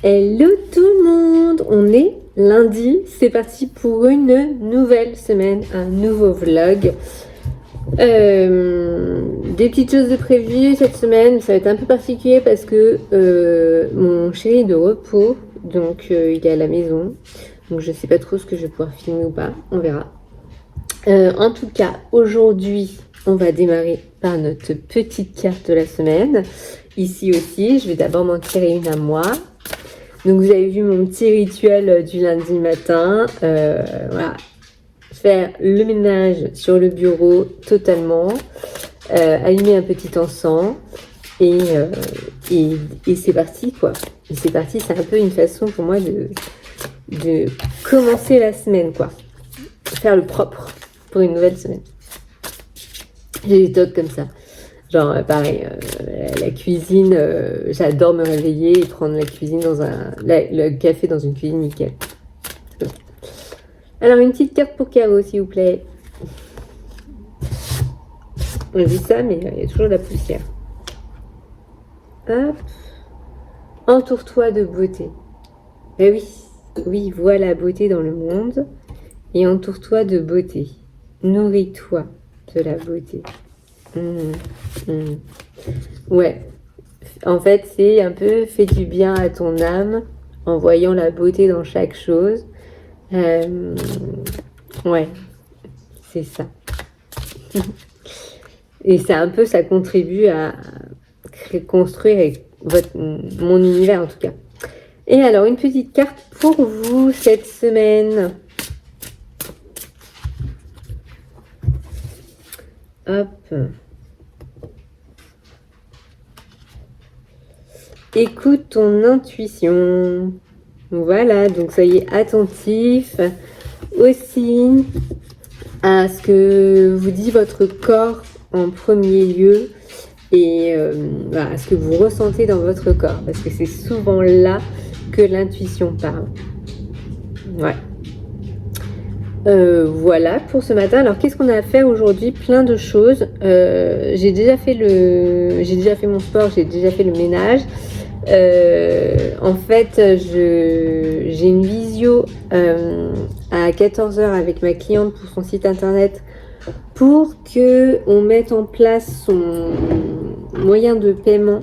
Hello tout le monde, on est lundi, c'est parti pour une nouvelle semaine, un nouveau vlog. Des petites choses de prévues cette semaine, ça va être un peu particulier parce que mon chéri est de repos, donc il est à la maison, donc je sais pas trop ce que je vais pouvoir filmer ou pas, on verra. En tout cas, aujourd'hui, on va démarrer par notre petite carte de la semaine. Ici aussi, je vais d'abord m'en tirer une à moi. Donc vous avez vu mon petit rituel du lundi matin, voilà, faire le ménage sur le bureau totalement, allumer un petit encens et c'est parti quoi. Et c'est parti, c'est un peu une façon pour moi de commencer la semaine quoi, faire le propre pour une nouvelle semaine. J'ai des tocs comme ça. Genre, pareil, la cuisine, j'adore me réveiller et prendre la cuisine le café dans une cuisine nickel. Alors, une petite carte pour Caro, s'il vous plaît. On dit ça, mais il y a toujours de la poussière. Hop. Entoure-toi de beauté. Eh oui, oui, vois la beauté dans le monde et entoure-toi de beauté. Nourris-toi de la beauté. Ouais, en fait c'est un peu fais du bien à ton âme en voyant la beauté dans chaque chose. Ouais, c'est ça. Et ça un peu, ça contribue à construire mon univers en tout cas. Et alors une petite carte pour vous cette semaine. Hop. Écoute ton intuition. Voilà, donc soyez attentif aussi à ce que vous dit votre corps en premier lieu et voilà, à ce que vous ressentez dans votre corps parce que c'est souvent là que l'intuition parle. Ouais. Voilà pour ce matin. Alors qu'est-ce qu'on a à faire aujourd'hui? Plein de choses. J'ai déjà fait mon sport, j'ai déjà fait le ménage. En fait, j'ai une visio à 14h avec ma cliente pour son site internet pour que on mette en place son moyen de paiement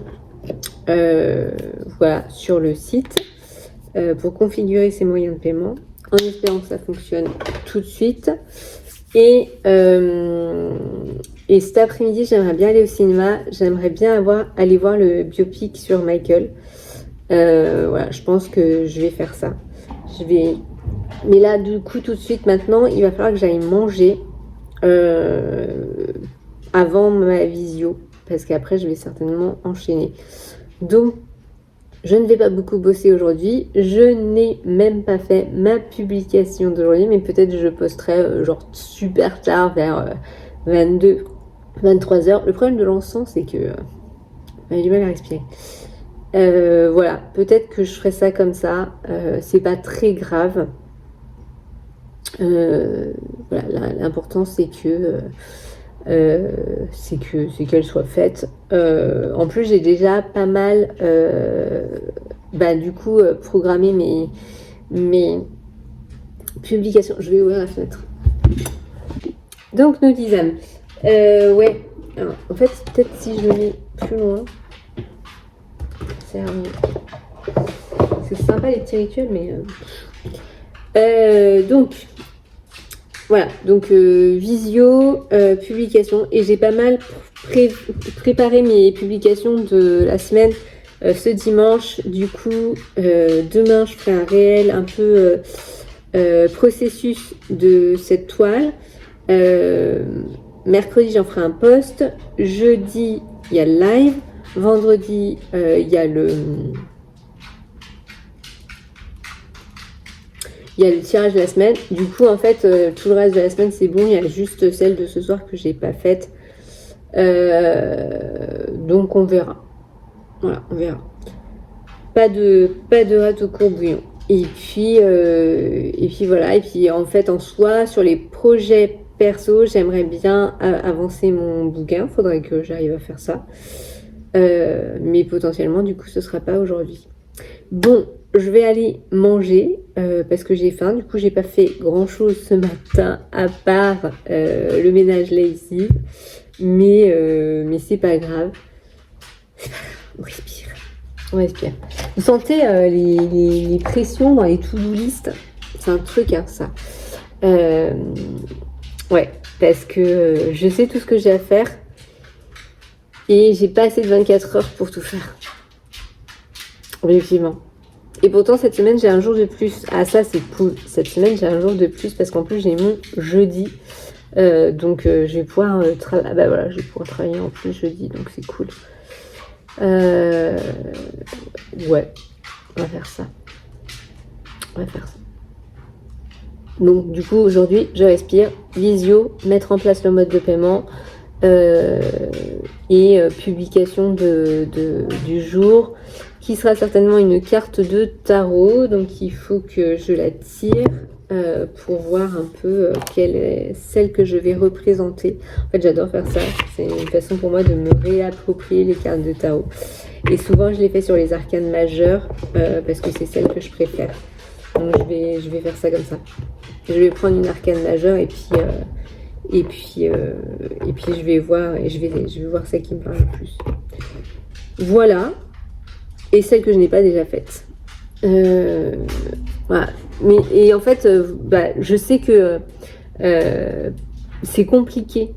voilà, sur le site pour configurer ses moyens de paiement en espérant que ça fonctionne tout de suite. Et cet après-midi, j'aimerais bien aller au cinéma. J'aimerais bien aller voir le biopic sur Michael. Voilà, je pense que je vais faire ça. Mais là, du coup, tout de suite, maintenant, il va falloir que j'aille manger avant ma visio. Parce qu'après, je vais certainement enchaîner. Donc, je ne vais pas beaucoup bosser aujourd'hui. Je n'ai même pas fait ma publication d'aujourd'hui, mais peut-être je posterai genre super tard vers 22, 23 heures. Le problème de l'encens, c'est que j'ai du mal à respirer. Voilà, peut-être que je ferai ça comme ça. C'est pas très grave. Voilà, l'important c'est qu'elle soit faite. En plus, j'ai déjà pas mal, du coup, programmé mes publications. Je vais ouvrir la fenêtre. Donc, nous disons, ouais. Alors, en fait, peut-être si je le mets plus loin, c'est sympa les petits rituels, mais donc. Voilà, donc visio, publication, et j'ai pas mal préparé mes publications de la semaine ce dimanche. Du coup, demain, je ferai un réel un peu processus de cette toile. Mercredi, j'en ferai un post. Jeudi, il y a le live. Vendredi, il y a le tirage de la semaine. Du coup, en fait, tout le reste de la semaine, c'est bon. Il y a juste celle de ce soir que j'ai pas faite. Donc, on verra. Voilà, on verra. Pas de hâte au courbouillon. Et puis voilà. Et puis, en fait, en soi, sur les projets perso, j'aimerais bien avancer mon bouquin. Faudrait que j'arrive à faire ça. Mais potentiellement, du coup, ce sera pas aujourd'hui. Bon. je vais aller manger parce que j'ai faim. Du coup, j'ai pas fait grand chose ce matin à part le ménage lessive. Mais c'est pas grave. On respire. On respire. Vous sentez les pressions dans les to-do list? C'est un truc, hein, ça. Ouais, parce que je sais tout ce que j'ai à faire et j'ai pas assez de 24 heures pour tout faire. Objectivement. Et pourtant, cette semaine, j'ai un jour de plus. Ah, ça, c'est cool. Cette semaine, j'ai un jour de plus parce qu'en plus, j'ai mon jeudi. Donc, je vais pouvoir je vais pouvoir travailler en plus jeudi. Donc, c'est cool. Ouais, on va faire ça. Donc, du coup, aujourd'hui, je respire. Visio, mettre en place le mode de paiement et publication du jour, qui sera certainement une carte de tarot. Donc, il faut que je la tire pour voir un peu quelle est celle que je vais représenter. En fait, j'adore faire ça. C'est une façon pour moi de me réapproprier les cartes de tarot. Et souvent, je les fais sur les arcanes majeures parce que c'est celle que je préfère. Donc, je vais faire ça comme ça. Je vais prendre une arcane majeure et puis je vais voir celle qui me parle le plus. Voilà. Et celle que je n'ai pas déjà faite. Voilà. Et en fait, je sais que c'est compliqué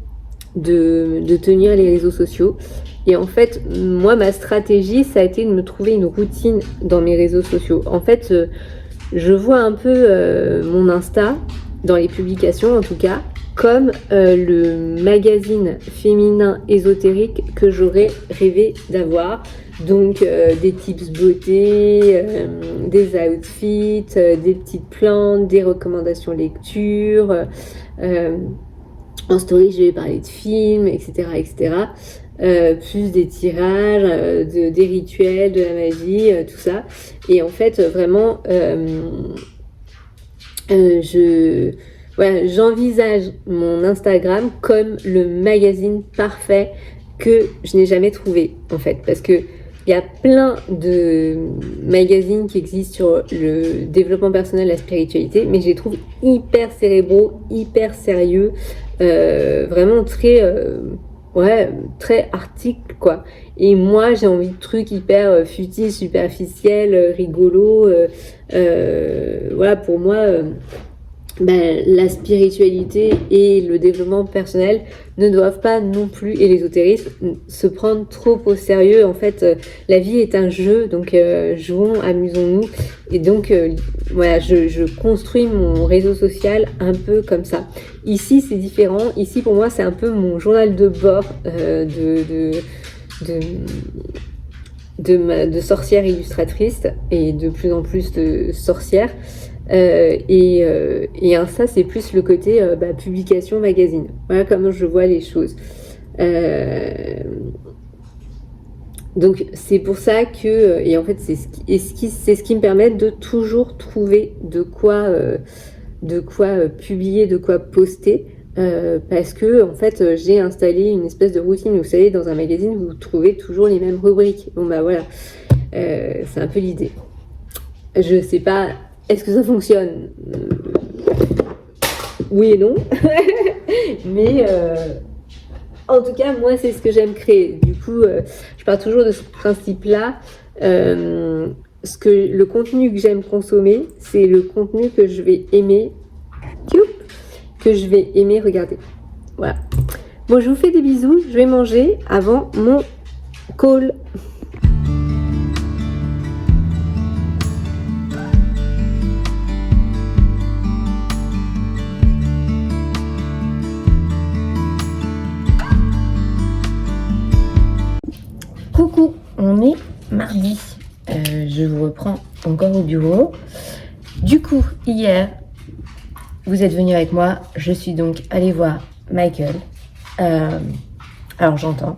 de tenir les réseaux sociaux. Et en fait, moi, ma stratégie, ça a été de me trouver une routine dans mes réseaux sociaux. En fait, je vois un peu mon Insta, dans les publications en tout cas, comme le magazine féminin ésotérique que j'aurais rêvé d'avoir. Donc des tips beauté, des outfits, des petites plantes, des recommandations lecture. En story, je vais parler de films, etc. Plus des tirages, des rituels, de la magie, tout ça. Et en fait, vraiment, j'envisage mon Instagram comme le magazine parfait que je n'ai jamais trouvé, en fait. Parce que il y a plein de magazines qui existent sur le développement personnel, la spiritualité, mais je les trouve hyper cérébraux, hyper sérieux, vraiment très article, quoi. Et moi, j'ai envie de trucs hyper futiles, superficiels, rigolos. Pour moi, la spiritualité et le développement personnel ne doivent pas non plus, et l'ésotérisme, se prendre trop au sérieux. En fait, la vie est un jeu, donc jouons, amusons-nous. Et donc, je construis mon réseau social un peu comme ça. Ici, c'est différent. Ici, pour moi, c'est un peu mon journal de bord de sorcière illustratrice et de plus en plus de sorcières. Ça, c'est plus le côté publication magazine. Voilà comment je vois les choses. Donc c'est pour ça que, et en fait c'est ce qui me permet de toujours trouver de quoi publier, de quoi poster. Parce que en fait j'ai installé une espèce de routine. Vous savez, dans un magazine vous trouvez toujours les mêmes rubriques. Bon voilà, c'est un peu l'idée. Je sais pas, est-ce que ça fonctionne? Oui et non. Mais en tout cas, moi, c'est ce que j'aime créer. Du coup, je pars toujours de ce principe-là. Le contenu que j'aime consommer, c'est le contenu que je vais aimer, regarder. Voilà. Bon, je vous fais des bisous. Je vais manger avant mon call. Coucou, on est mardi. Je vous reprends encore au bureau. Du coup, hier, vous êtes venu avec moi. Je suis donc allée voir Michael. Alors j'entends.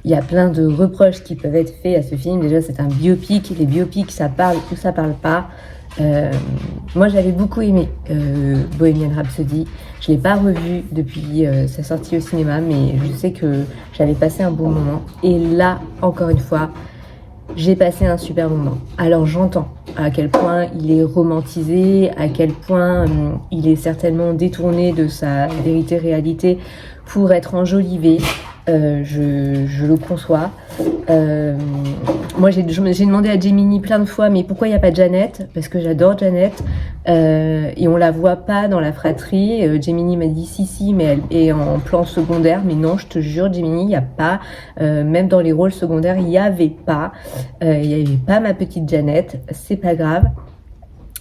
Il y a plein de reproches qui peuvent être faits à ce film. Déjà, c'est un biopic. Les biopics, ça parle ou ça parle pas. Moi, j'avais beaucoup aimé Bohemian Rhapsody. Je ne l'ai pas revu depuis sa sortie au cinéma, mais je sais que j'avais passé un bon moment. Et là, encore une fois, j'ai passé un super moment. Alors j'entends à quel point il est romantisé, à quel point il est certainement détourné de sa vérité réalité pour être enjolivé. Je le conçois. Moi j'ai demandé à Gemini plein de fois mais pourquoi il n'y a pas de Janet, parce que j'adore Janet, et on la voit pas dans la fratrie. Gemini m'a dit si mais elle est en plan secondaire, mais non, je te jure Gemini, il n'y a pas, même dans les rôles secondaires il n'y avait pas ma petite Janet, c'est pas grave.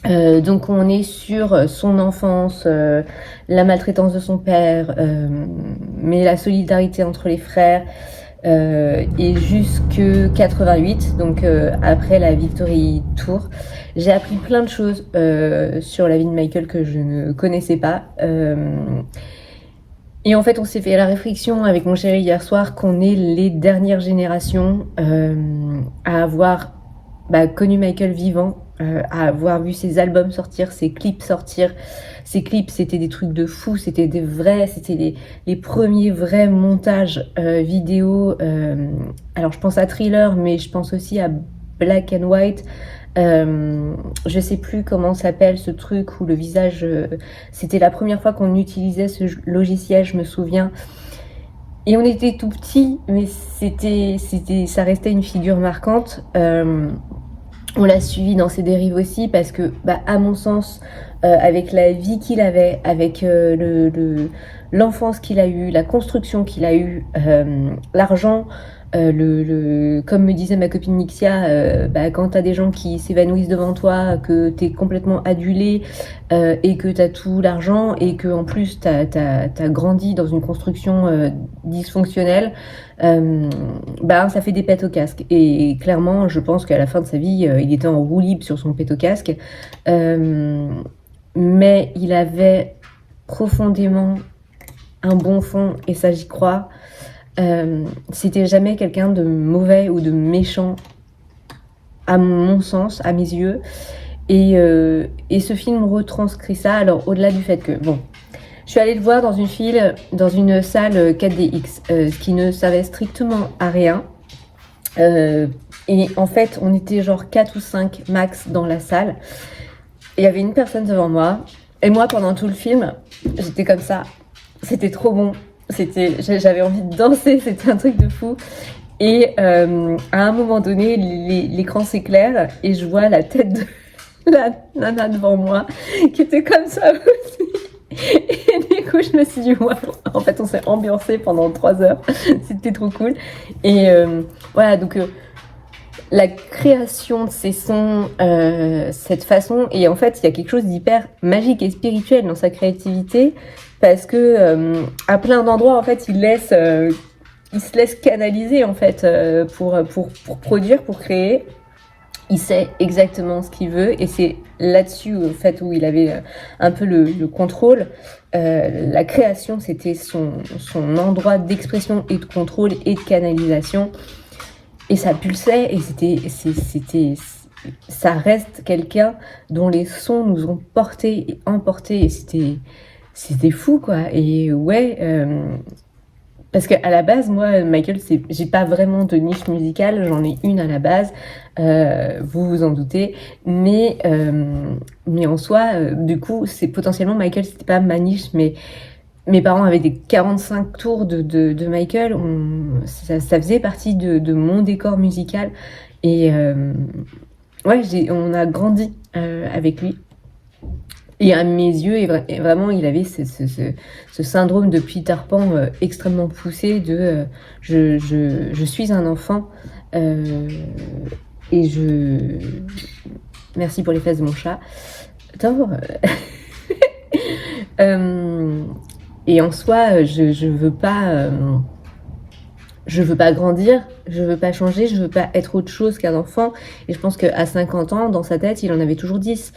Donc on est sur son enfance, la maltraitance de son père, mais la solidarité entre les frères, et jusque 88, donc après la Victory Tour, j'ai appris plein de choses sur la vie de Michael que je ne connaissais pas. Et en fait, on s'est fait la réflexion avec mon chéri hier soir qu'on est les dernières générations à avoir connu Michael vivant, à avoir vu ses albums sortir, ses clips sortir. Ces clips, c'était des trucs de fou, c'était les premiers vrais montages vidéo. Alors, je pense à Thriller, mais je pense aussi à Black and White. Je sais plus comment s'appelle ce truc où le visage... c'était la première fois qu'on utilisait ce logiciel, je me souviens. Et on était tout petits, mais ça restait une figure marquante. On l'a suivi dans ses dérives aussi parce que, à mon sens, avec la vie qu'il avait, avec l'enfance qu'il a eue, la construction qu'il a eue, l'argent, comme me disait ma copine Nixia, quand t'as des gens qui s'évanouissent devant toi, que t'es complètement adulé, et que t'as tout l'argent et que en plus t'as grandi dans une construction dysfonctionnelle, ça fait des pètes au casque. Et clairement, je pense qu'à la fin de sa vie, il était en roue libre sur son pète au casque, mais il avait profondément un bon fond, et ça j'y crois. C'était jamais quelqu'un de mauvais ou de méchant à mon sens, à mes yeux, et ce film retranscrit ça. Alors au-delà du fait que je suis allée le voir dans une salle 4DX, ce qui ne servait strictement à rien, et en fait on était genre 4 ou 5 max dans la salle. Il y avait une personne devant moi, et moi pendant tout le film j'étais comme ça, c'était trop bon. J'avais envie de danser, c'était un truc de fou. Et à un moment donné, l'écran s'éclaire et je vois la tête de la nana devant moi qui était comme ça aussi. Et du coup, je me suis dit, wow. En fait, on s'est ambiancé pendant 3 heures. C'était trop cool. Et voilà, donc la création de ces sons, cette façon, et en fait, il y a quelque chose d'hyper magique et spirituel dans sa créativité. Parce que à plein d'endroits, en fait, il se laisse canaliser en fait pour produire, pour créer. Il sait exactement ce qu'il veut, et c'est là-dessus en fait où il avait un peu le contrôle. La création, c'était son endroit d'expression et de contrôle et de canalisation, et ça pulsait, et ça reste quelqu'un dont les sons nous ont portés et emportés, et c'était fou quoi. Et ouais, parce qu'à la base, moi, Michael, j'ai pas vraiment de niche musicale, j'en ai une à la base, vous vous en doutez, mais en soi, du coup, c'est potentiellement Michael, c'était pas ma niche, mais mes parents avaient des 45 tours de Michael, ça faisait partie de mon décor musical, et ouais, on a grandi avec lui. Et à mes yeux, et vraiment, il avait ce syndrome de Peter Pan extrêmement poussé de je suis un enfant, et merci pour les fesses de mon chat. Attends, et en soi, je veux pas grandir, je veux pas changer, je veux pas être autre chose qu'un enfant. Et je pense qu'à 50 ans, dans sa tête, il en avait toujours 10.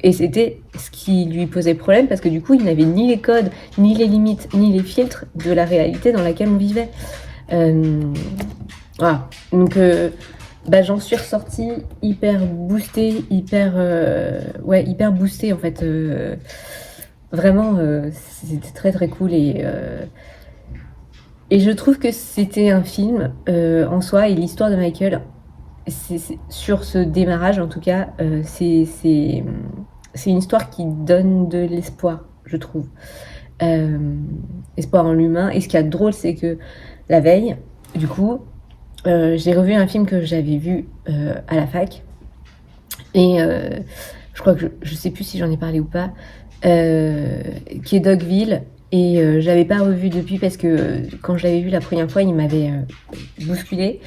Et c'était ce qui lui posait problème, parce que du coup, il n'avait ni les codes, ni les limites, ni les filtres de la réalité dans laquelle on vivait. Voilà. Donc, j'en suis ressortie hyper boostée, hyper boostée en fait. Vraiment, c'était très très cool. Et je trouve que c'était un film en soi, et l'histoire de Michael, sur ce démarrage en tout cas, c'est une histoire qui donne de l'espoir, je trouve. Espoir en l'humain. Et ce qui est drôle, c'est que la veille, du coup, j'ai revu un film que j'avais vu à la fac. Et je crois que je sais plus si j'en ai parlé ou pas, qui est Dogville. Et j'avais pas revu depuis parce que quand je l'avais vu la première fois, il m'avait bousculé.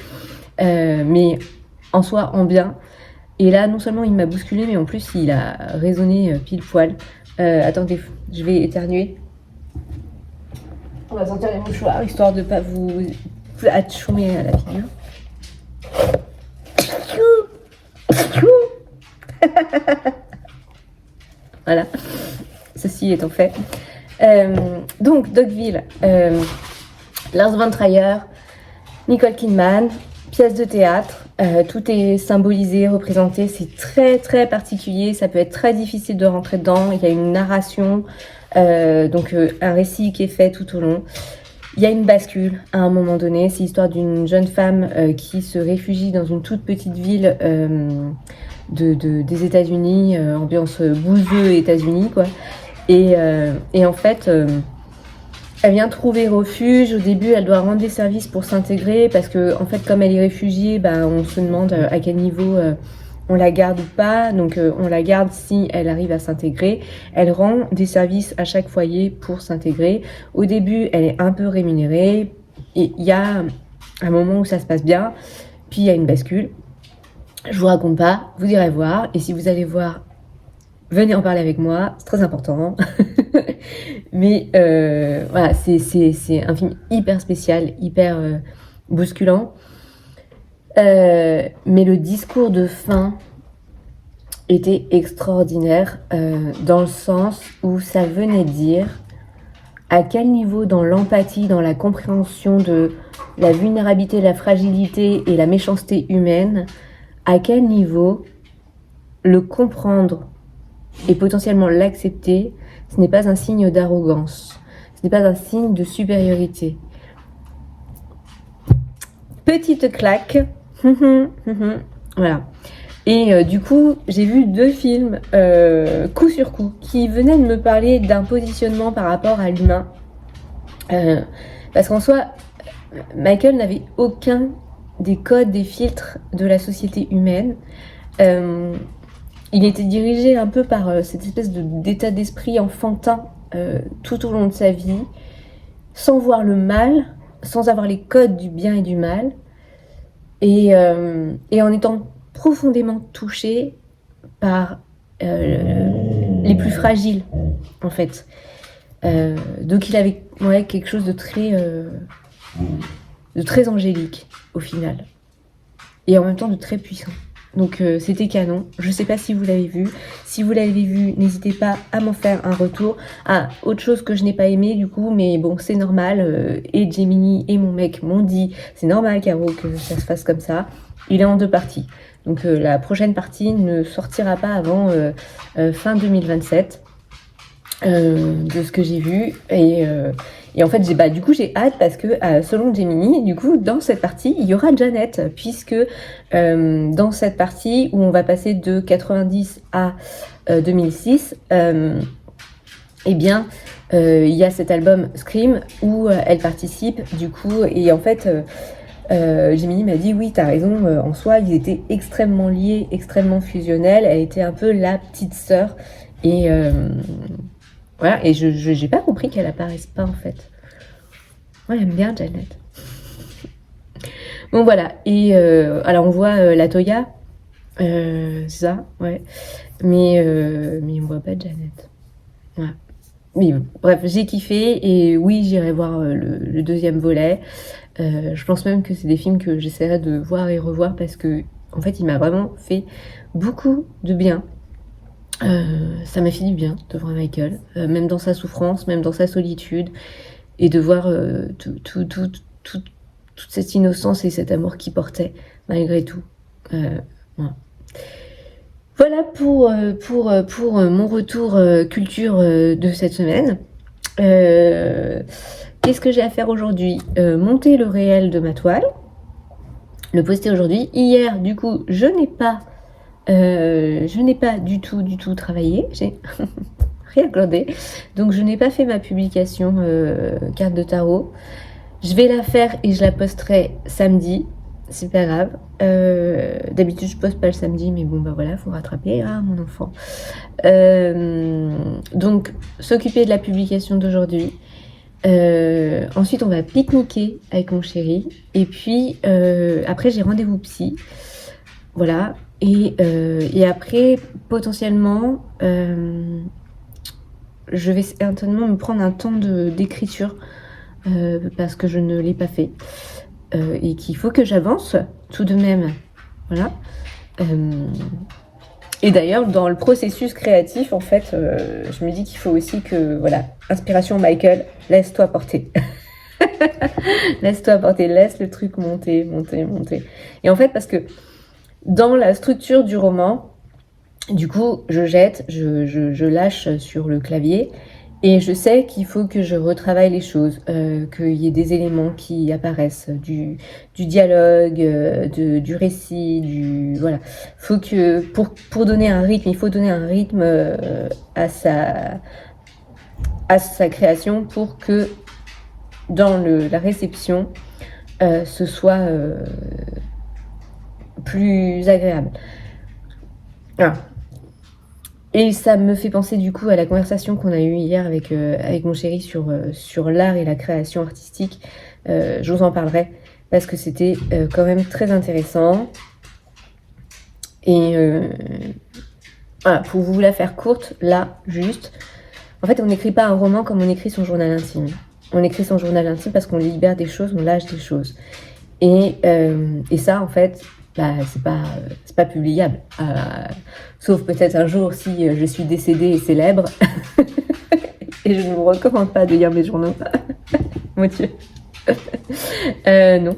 Mais en soi, en bien. Et là, non seulement il m'a bousculé, mais en plus, il a résonné pile poil. Attendez, je vais éternuer. On va sortir les mouchoirs, histoire de pas vous atchoumer à la figure. Voilà, ceci étant fait. Donc, Dogville, Lars von Trier, Nicole Kidman, pièce de théâtre, tout est symbolisé, représenté, c'est très très particulier, ça peut être très difficile de rentrer dedans, il y a une narration, donc un récit qui est fait tout au long. Il y a une bascule à un moment donné, c'est l'histoire d'une jeune femme qui se réfugie dans une toute petite ville des États-Unis, ambiance bouseux États-Unis quoi. Et en fait, elle vient trouver refuge. Au début, elle doit rendre des services pour s'intégrer parce que, en fait, comme elle est réfugiée, on se demande à quel niveau on la garde ou pas. Donc, on la garde si elle arrive à s'intégrer. Elle rend des services à chaque foyer pour s'intégrer. Au début, elle est un peu rémunérée. Et il y a un moment où ça se passe bien. Puis, il y a une bascule. Je vous raconte pas. Vous irez voir. Et si vous allez voir, venez en parler avec moi, c'est très important. Mais voilà, c'est un film hyper spécial, hyper bousculant. Mais le discours de fin était extraordinaire dans le sens où ça venait dire à quel niveau dans l'empathie, dans la compréhension de la vulnérabilité, la fragilité et la méchanceté humaine, à quel niveau le comprendre et potentiellement l'accepter, ce n'est pas un signe d'arrogance, ce n'est pas un signe de supériorité. Petite claque, voilà. Et du coup, j'ai vu 2 films coup sur coup qui venaient de me parler d'un positionnement par rapport à l'humain. Parce qu'en soi, Michael n'avait aucun des codes, des filtres de la société humaine. Il était dirigé un peu par cette espèce d'état d'esprit enfantin tout au long de sa vie, sans voir le mal, sans avoir les codes du bien et du mal, et en étant profondément touché par les plus fragiles, en fait. Donc il avait quelque chose de très angélique, au final, et en même temps de très puissant. Donc c'était canon. Je sais pas si vous l'avez vu. Si vous l'avez vu, n'hésitez pas à m'en faire un retour. Ah, autre chose que je n'ai pas aimé du coup, mais bon, c'est normal. Et Gemini et mon mec m'ont dit, c'est normal Caro que ça se fasse comme ça. Il est en 2 parties. Donc la prochaine partie ne sortira pas avant fin 2027. De ce que j'ai vu et en fait j'ai hâte parce que selon Gemini du coup dans cette partie il y aura Janet puisque dans cette partie où on va passer de 90 à 2006 eh bien il y a cet album Scream où elle participe du coup et en fait Gemini m'a dit oui t'as raison en soi ils étaient extrêmement liés, extrêmement fusionnels, elle était un peu la petite sœur et voilà, et je j'ai pas compris qu'elle apparaisse pas en fait. Moi j'aime bien Janet. Bon voilà, et alors on voit la Toya, c'est ça, ouais. Mais on voit pas Janet. Voilà. Mais bref, j'ai kiffé et oui j'irai voir le 2e volet. Je pense même que c'est des films que j'essaierai de voir et revoir parce que en fait il m'a vraiment fait beaucoup de bien. Ça m'a fait du bien de voir Michael, même dans sa souffrance, même dans sa solitude, et de voir toute cette innocence et cet amour qu'il portait malgré tout. Voilà pour mon retour culture de cette semaine. qu'est-ce que j'ai à faire aujourd'hui? Monter le réel de ma toile, le poster aujourd'hui. Hier, du coup, je n'ai pas du tout travaillé. J'ai rien glandé. Donc, je n'ai pas fait ma publication carte de tarot. Je vais la faire et je la posterai samedi. C'est pas grave. D'habitude, je poste pas le samedi, mais bon, bah voilà, faut rattraper, hein, mon enfant. Donc, s'occuper de la publication d'aujourd'hui. Ensuite, on va pique-niquer avec mon chéri. Et puis, après, j'ai rendez-vous psy. Voilà. Et après, potentiellement, je vais certainement me prendre un temps d'écriture parce que je ne l'ai pas fait. Et qu'il faut que j'avance tout de même. Voilà. Et d'ailleurs, dans le processus créatif, en fait, je me dis qu'il faut aussi que, voilà, inspiration Michael, laisse-toi porter. Laisse-toi porter, laisse le truc monter. Et en fait, parce que dans la structure du roman, du coup, je lâche sur le clavier et je sais qu'il faut que je retravaille les choses, qu'il y ait des éléments qui apparaissent, du dialogue, du récit, voilà. Faut que pour donner un rythme, il faut donner un rythme à sa création pour que dans la réception, ce soit plus agréable. Ah. Et ça me fait penser du coup à la conversation qu'on a eue hier avec mon chéri sur l'art et la création artistique. Je vous en parlerai parce que c'était quand même très intéressant. Et voilà, pour vous la faire courte, là, juste. En fait, on n'écrit pas un roman comme on écrit son journal intime. On écrit son journal intime parce qu'on libère des choses, on lâche des choses. Et ça, en fait, bah, c'est pas publiable. Sauf peut-être un jour si je suis décédée et célèbre. Et je ne vous recommande pas de lire mes journaux. Mon Dieu. Non.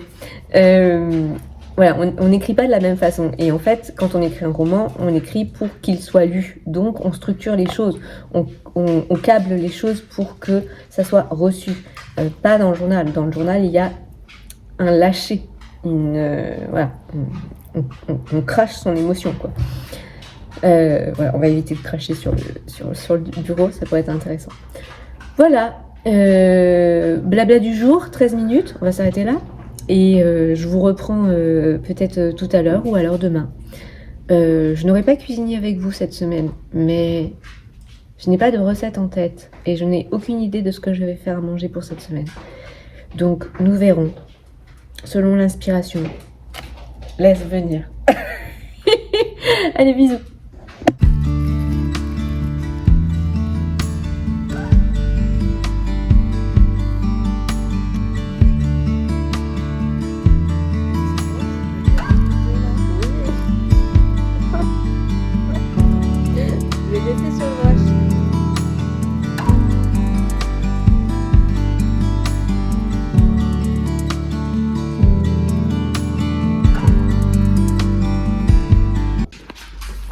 Voilà, on n'écrit pas de la même façon. Et en fait, quand on écrit un roman, on écrit pour qu'il soit lu. Donc, on structure les choses. On câble les choses pour que ça soit reçu. Pas dans le journal. Dans le journal, il y a un lâcher. Voilà. On crache son émotion, quoi. Voilà, on va éviter de cracher sur le bureau, ça pourrait être intéressant. Voilà. Blabla du jour, 13 minutes. On va s'arrêter là. Et je vous reprends peut-être tout à l'heure ou alors demain. Je n'aurai pas cuisiné avec vous cette semaine, mais je n'ai pas de recette en tête et je n'ai aucune idée de ce que je vais faire à manger pour cette semaine. Donc nous verrons, selon l'inspiration. Laisse venir. Allez, bisous.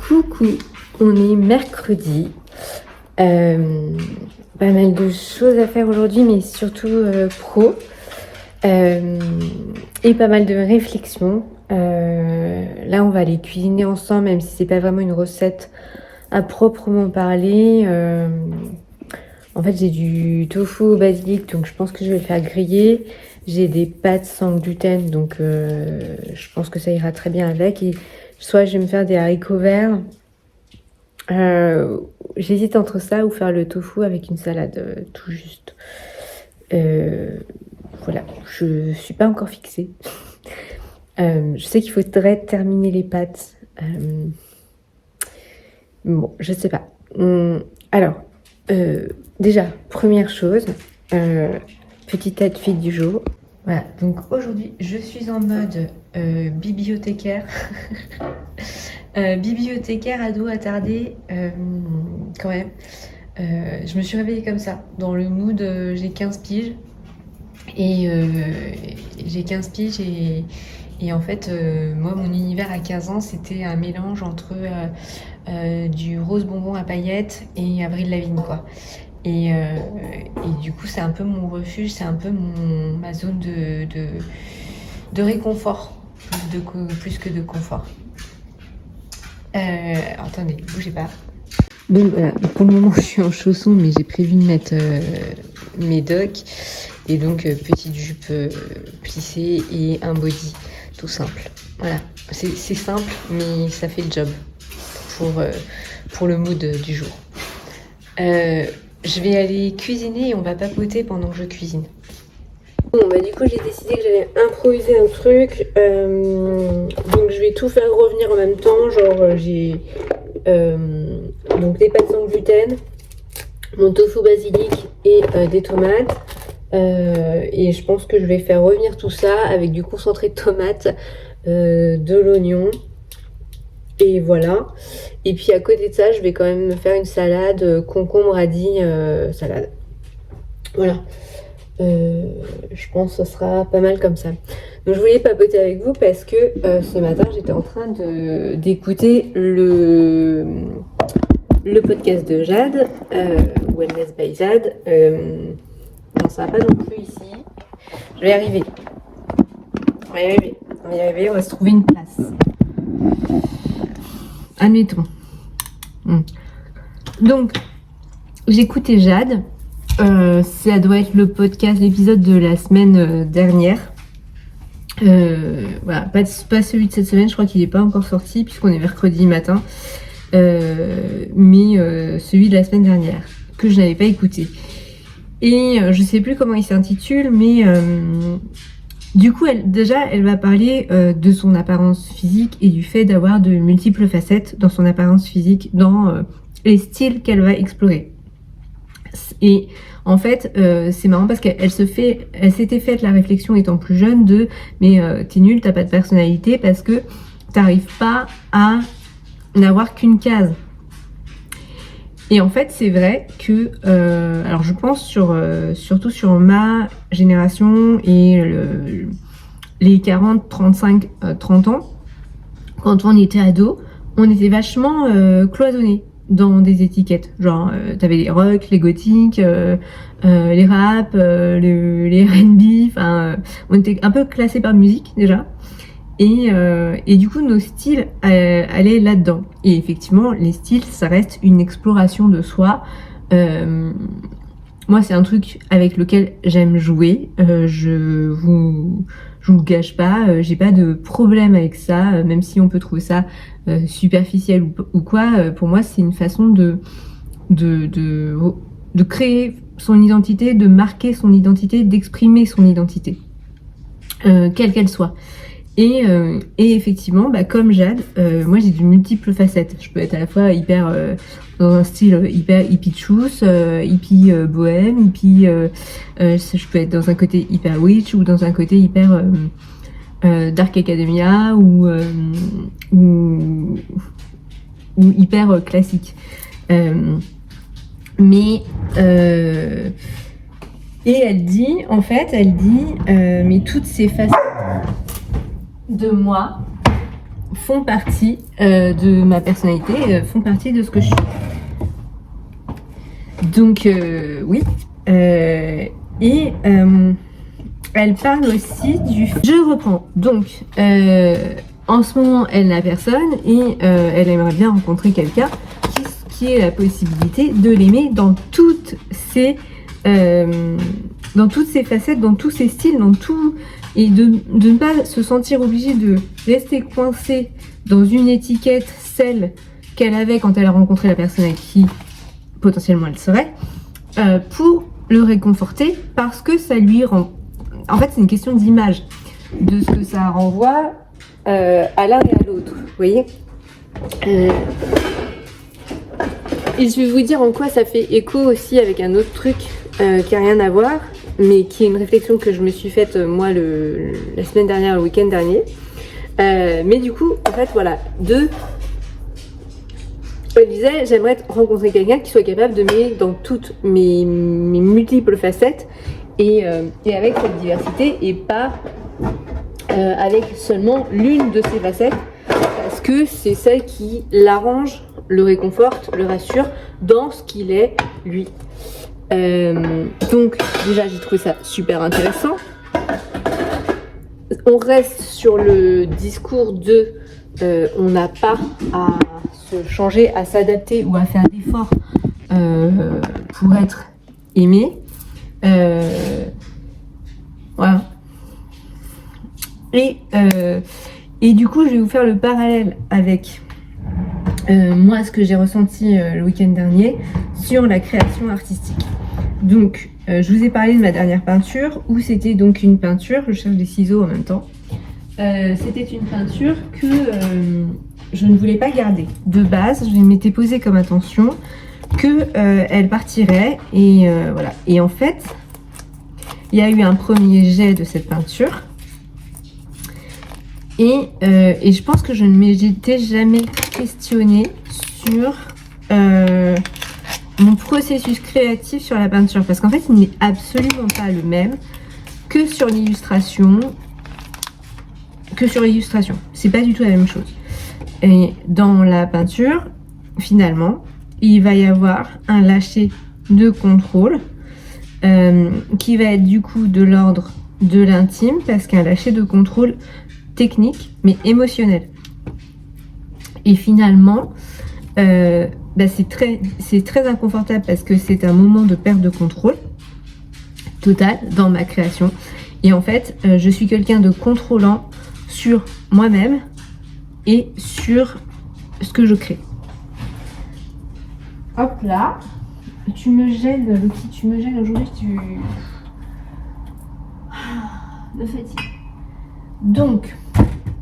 Coucou, on est mercredi. Pas mal de choses à faire aujourd'hui, mais surtout pro. Et pas mal de réflexions. Là, on va aller cuisiner ensemble, même si c'est pas vraiment une recette à proprement parler. En fait, j'ai du tofu au basilic, donc je pense que je vais le faire griller. J'ai des pâtes sans gluten, donc je pense que ça ira très bien avec. Et soit je vais me faire des haricots verts. J'hésite entre ça ou faire le tofu avec une salade, tout juste. Voilà, je suis pas encore fixée. Je sais qu'il faudrait terminer les pâtes. Bon, je sais pas. Alors, déjà, première chose, petit outfit du jour. Voilà, donc aujourd'hui, je suis en mode bibliothécaire. Bibliothécaire ado attardé, quand même. Je me suis réveillée comme ça, dans le mood, j'ai 15 piges. Et j'ai 15 piges et en fait, moi, mon univers à 15 ans, c'était un mélange entre du rose bonbon à paillettes et Avril Lavigne, quoi. Et du coup, c'est un peu mon refuge, c'est un peu ma zone de réconfort, plus que de confort. Attendez, bougez pas. Donc voilà, pour le moment je suis en chaussons, mais j'ai prévu de mettre mes docks. Et donc petite jupe plissée et un body, tout simple. Voilà, c'est simple, mais ça fait le job pour le mood du jour. Je vais aller cuisiner et on va papoter pendant que je cuisine. Bon bah du coup j'ai décidé que j'allais improviser un truc, donc je vais tout faire revenir en même temps, genre j'ai donc des pâtes sans gluten, mon tofu basilic et des tomates, et je pense que je vais faire revenir tout ça avec du concentré de tomates, de l'oignon, et voilà. Et puis à côté de ça je vais quand même me faire une salade concombre radis, salade, voilà. Je pense que ce sera pas mal comme ça. Donc je voulais papoter avec vous parce que ce matin j'étais en train d'écouter le podcast de Jade, Wellness by Jade. Non, ça va pas non plus ici. Je vais y arriver. On va y arriver, on va se trouver une place. Admettons. Donc j'écoutais Jade. Ça doit être le podcast, l'épisode de la semaine dernière. Voilà, pas celui de cette semaine, je crois qu'il n'est pas encore sorti puisqu'on est mercredi matin. Mais celui de la semaine dernière, que je n'avais pas écouté. Et je sais plus comment il s'intitule, mais du coup, elle va parler de son apparence physique et du fait d'avoir de multiples facettes dans son apparence physique, dans les styles qu'elle va explorer. Et en fait, c'est marrant parce qu'elle s'était faite la réflexion étant plus jeune de mais t'es nulle, t'as pas de personnalité parce que t'arrives pas à n'avoir qu'une case. Et en fait, c'est vrai que, alors je pense surtout sur ma génération et les 40, 35, 30 ans, quand on était ado, on était vachement cloisonnés dans des étiquettes. Genre, t'avais les rock, les gothiques, les rap, les R&B, enfin, on était un peu classés par musique déjà. Et du coup, nos styles allaient là-dedans. Et effectivement, les styles, ça reste une exploration de soi. Moi, c'est un truc avec lequel j'aime jouer. Je vous gâche pas, j'ai pas de problème avec ça, même si on peut trouver ça superficiel ou quoi. Pour moi, c'est une façon de créer son identité, de marquer son identité, d'exprimer son identité, quelle qu'elle soit. Et effectivement, bah, comme Jade, moi j'ai de multiples facettes. Je peux être à la fois hyper dans un style hyper hippie chousse, hippie bohème, hippie. Je peux être dans un côté hyper witch ou dans un côté hyper dark academia ou hyper classique. Mais et elle dit, mais toutes ces facettes de moi font partie de ma personnalité, font partie de ce que je suis. Donc oui. Et elle parle aussi du... Je reprends. Donc en ce moment elle n'a personne et elle aimerait bien rencontrer quelqu'un qui ait la possibilité de l'aimer dans toutes ses facettes, dans tous ses styles, dans tout, et de ne pas se sentir obligée de rester coincée dans une étiquette, celle qu'elle avait quand elle a rencontré la personne avec qui potentiellement elle serait, pour le réconforter, parce que ça lui rend... En fait, c'est une question d'image, de ce que ça renvoie à l'un et à l'autre, vous voyez. Et je vais vous dire en quoi ça fait écho aussi avec un autre truc qui a rien à voir, mais qui est une réflexion que je me suis faite moi la semaine dernière, le week-end dernier. Mais du coup, en fait, voilà, elle disait, j'aimerais rencontrer quelqu'un qui soit capable de m'aider dans toutes mes multiples facettes et avec cette diversité et pas avec seulement l'une de ces facettes, parce que c'est celle qui l'arrange, le réconforte, le rassure dans ce qu'il est lui. Donc déjà j'ai trouvé ça super intéressant. On reste sur le discours de on n'a pas à se changer, à s'adapter ou à faire d'efforts pour être aimé. Voilà. Et du coup, je vais vous faire le parallèle avec moi, ce que j'ai ressenti le week-end dernier sur la création artistique. Donc, je vous ai parlé de ma dernière peinture, où c'était donc une peinture, je cherche des ciseaux en même temps, c'était une peinture que je ne voulais pas garder. De base, je m'étais posée comme intention que elle partirait, et voilà. Et en fait, il y a eu un premier jet de cette peinture, et je pense que je ne m'étais jamais questionnée sur mon processus créatif sur la peinture, parce qu'en fait il n'est absolument pas le même que sur l'illustration. C'est pas du tout la même chose. Et dans la peinture, finalement, il va y avoir un lâcher de contrôle qui va être du coup de l'ordre de l'intime, parce qu'un lâcher de contrôle technique mais émotionnel. Et finalement, c'est très inconfortable, parce que c'est un moment de perte de contrôle total dans ma création. Et en fait, je suis quelqu'un de contrôlant sur moi-même et sur ce que je crée. Hop là, tu me gênes, Loki, tu me gênes aujourd'hui, me fatigue. Donc,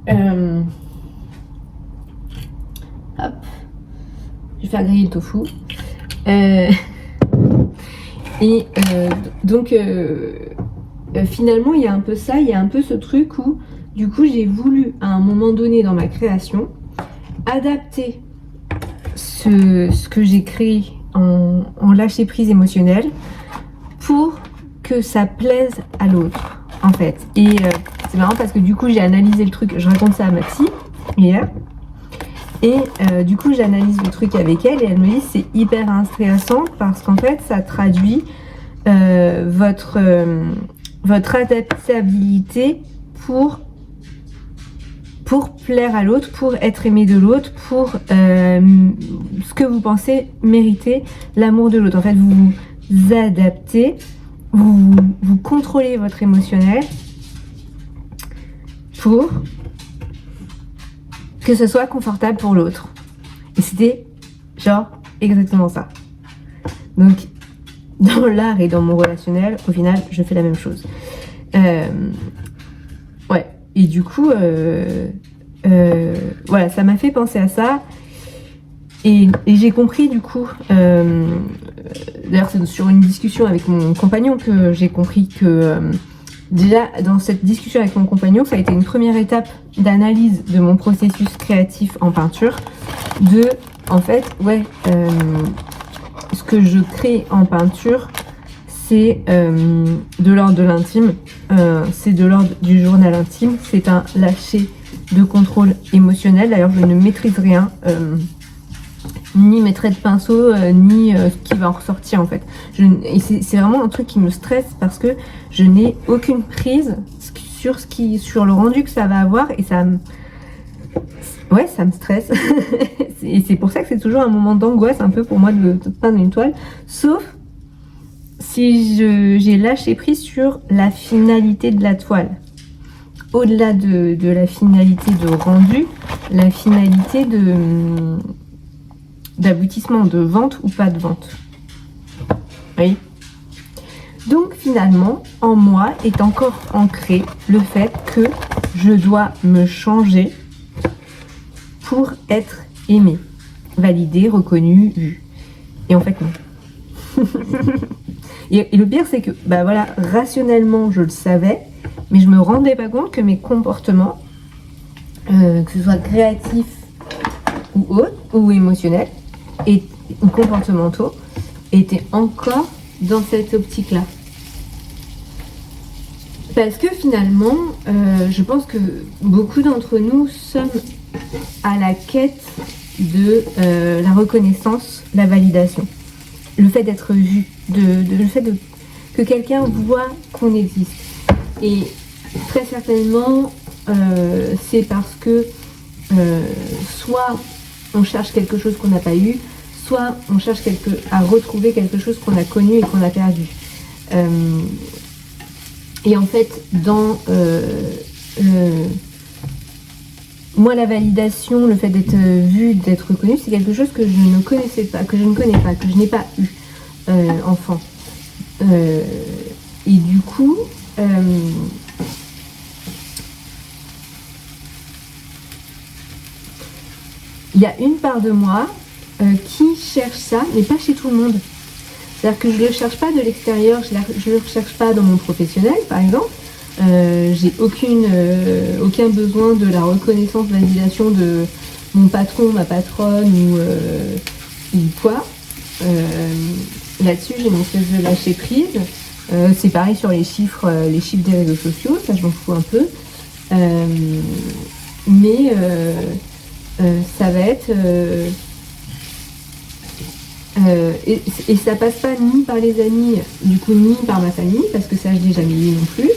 hop, je vais faire griller le tofu. Finalement, il y a un peu ça, il y a un peu ce truc où, du coup, j'ai voulu, à un moment donné dans ma création, adapter ce que j'ai créé en lâcher prise émotionnel pour que ça plaise à l'autre, en fait. Et c'est marrant parce que du coup, j'ai analysé le truc, je raconte ça à Maxi hier, et du coup, j'analyse le truc avec elle, et elle me dit c'est hyper intéressant parce qu'en fait, ça traduit votre adaptabilité pour plaire à l'autre, pour être aimé de l'autre, pour ce que vous pensez mériter l'amour de l'autre. En fait, vous vous adaptez, vous contrôlez votre émotionnel pour que ce soit confortable pour l'autre. Et c'était genre exactement ça. Donc, dans l'art et dans mon relationnel, au final, je fais la même chose. Ouais. Et du coup, voilà, ça m'a fait penser à ça. Et j'ai compris du coup, d'ailleurs c'est sur une discussion avec mon compagnon que j'ai compris que déjà dans cette discussion avec mon compagnon, ça a été une première étape d'analyse de mon processus créatif en peinture. En fait, ce que je crée en peinture, c'est de l'ordre de l'intime, c'est de l'ordre du journal intime, c'est un lâcher de contrôle émotionnel. D'ailleurs, je ne maîtrise rien, ni mes traits de pinceau, ni ce qui va en ressortir en fait. Et c'est vraiment un truc qui me stresse parce que je n'ai aucune prise sur le rendu que ça va avoir, et ça me stresse. Et c'est pour ça que c'est toujours un moment d'angoisse un peu pour moi de peindre une toile, sauf si j'ai lâché prise sur la finalité de la toile. Au-delà de la finalité de rendu, la finalité d'aboutissement, de vente ou pas de vente. Oui. Donc finalement, en moi est encore ancré le fait que je dois me changer pour être aimé, validé, reconnu, vu. Et en fait non. Et le pire c'est que, rationnellement je le savais, mais je me rendais pas compte que mes comportements, que ce soit créatifs ou autres, ou émotionnels, ou comportementaux, étaient encore dans cette optique-là. Parce que finalement, je pense que beaucoup d'entre nous sommes à la quête de la reconnaissance, la validation, le fait d'être vu. le fait que quelqu'un voit qu'on existe. Et très certainement, c'est parce que soit on cherche quelque chose qu'on n'a pas eu, soit on cherche à retrouver quelque chose qu'on a connu et qu'on a perdu. Et en fait, moi, la validation, le fait d'être vu, d'être reconnu, c'est quelque chose que je ne connaissais pas, que je ne connais pas, que je n'ai pas eu enfant. Et du coup, il y a une part de moi qui cherche ça, mais pas chez tout le monde. C'est-à-dire que je ne le cherche pas de l'extérieur, je ne le recherche pas dans mon professionnel, par exemple. J'ai aucun besoin de la reconnaissance, validation de mon patron, ma patronne ou quoi. Là-dessus, j'ai une espèce de lâcher prise. C'est pareil sur les chiffres des réseaux sociaux, ça je m'en fous un peu. Mais ça va être... et ça passe pas ni par les amis, du coup ni par ma famille, parce que ça je l'ai jamais eu non plus.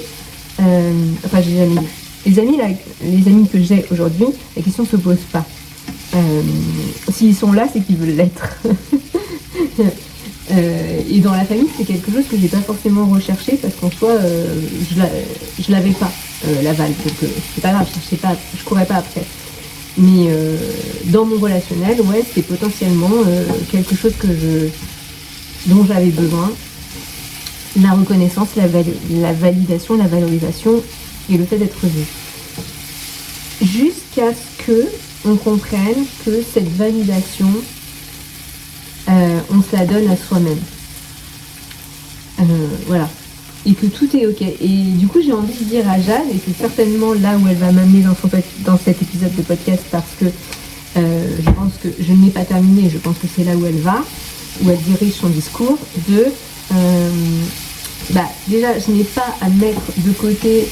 Enfin j'ai jamais eu. Les amis que j'ai aujourd'hui, la question se pose pas. S'ils sont là, c'est qu'ils veulent l'être. Et dans la famille, c'est quelque chose que j'ai pas forcément recherché parce qu'en soi, je l'avais pas, l'aval. Donc c'est pas grave, je courais pas après. Mais dans mon relationnel, ouais, c'est potentiellement quelque chose dont j'avais besoin. La reconnaissance, la validation, la valorisation et le fait d'être vu. Jusqu'à ce que on comprenne que cette validation, on se la donne à soi-même. Voilà. Et que tout est ok. Et du coup, j'ai envie de dire à Jade, et c'est certainement là où elle va m'amener dans cet épisode de podcast, parce que je pense que je n'ai pas terminé, je pense que c'est là où elle va, où elle dirige son discours, déjà, je n'ai pas à mettre de côté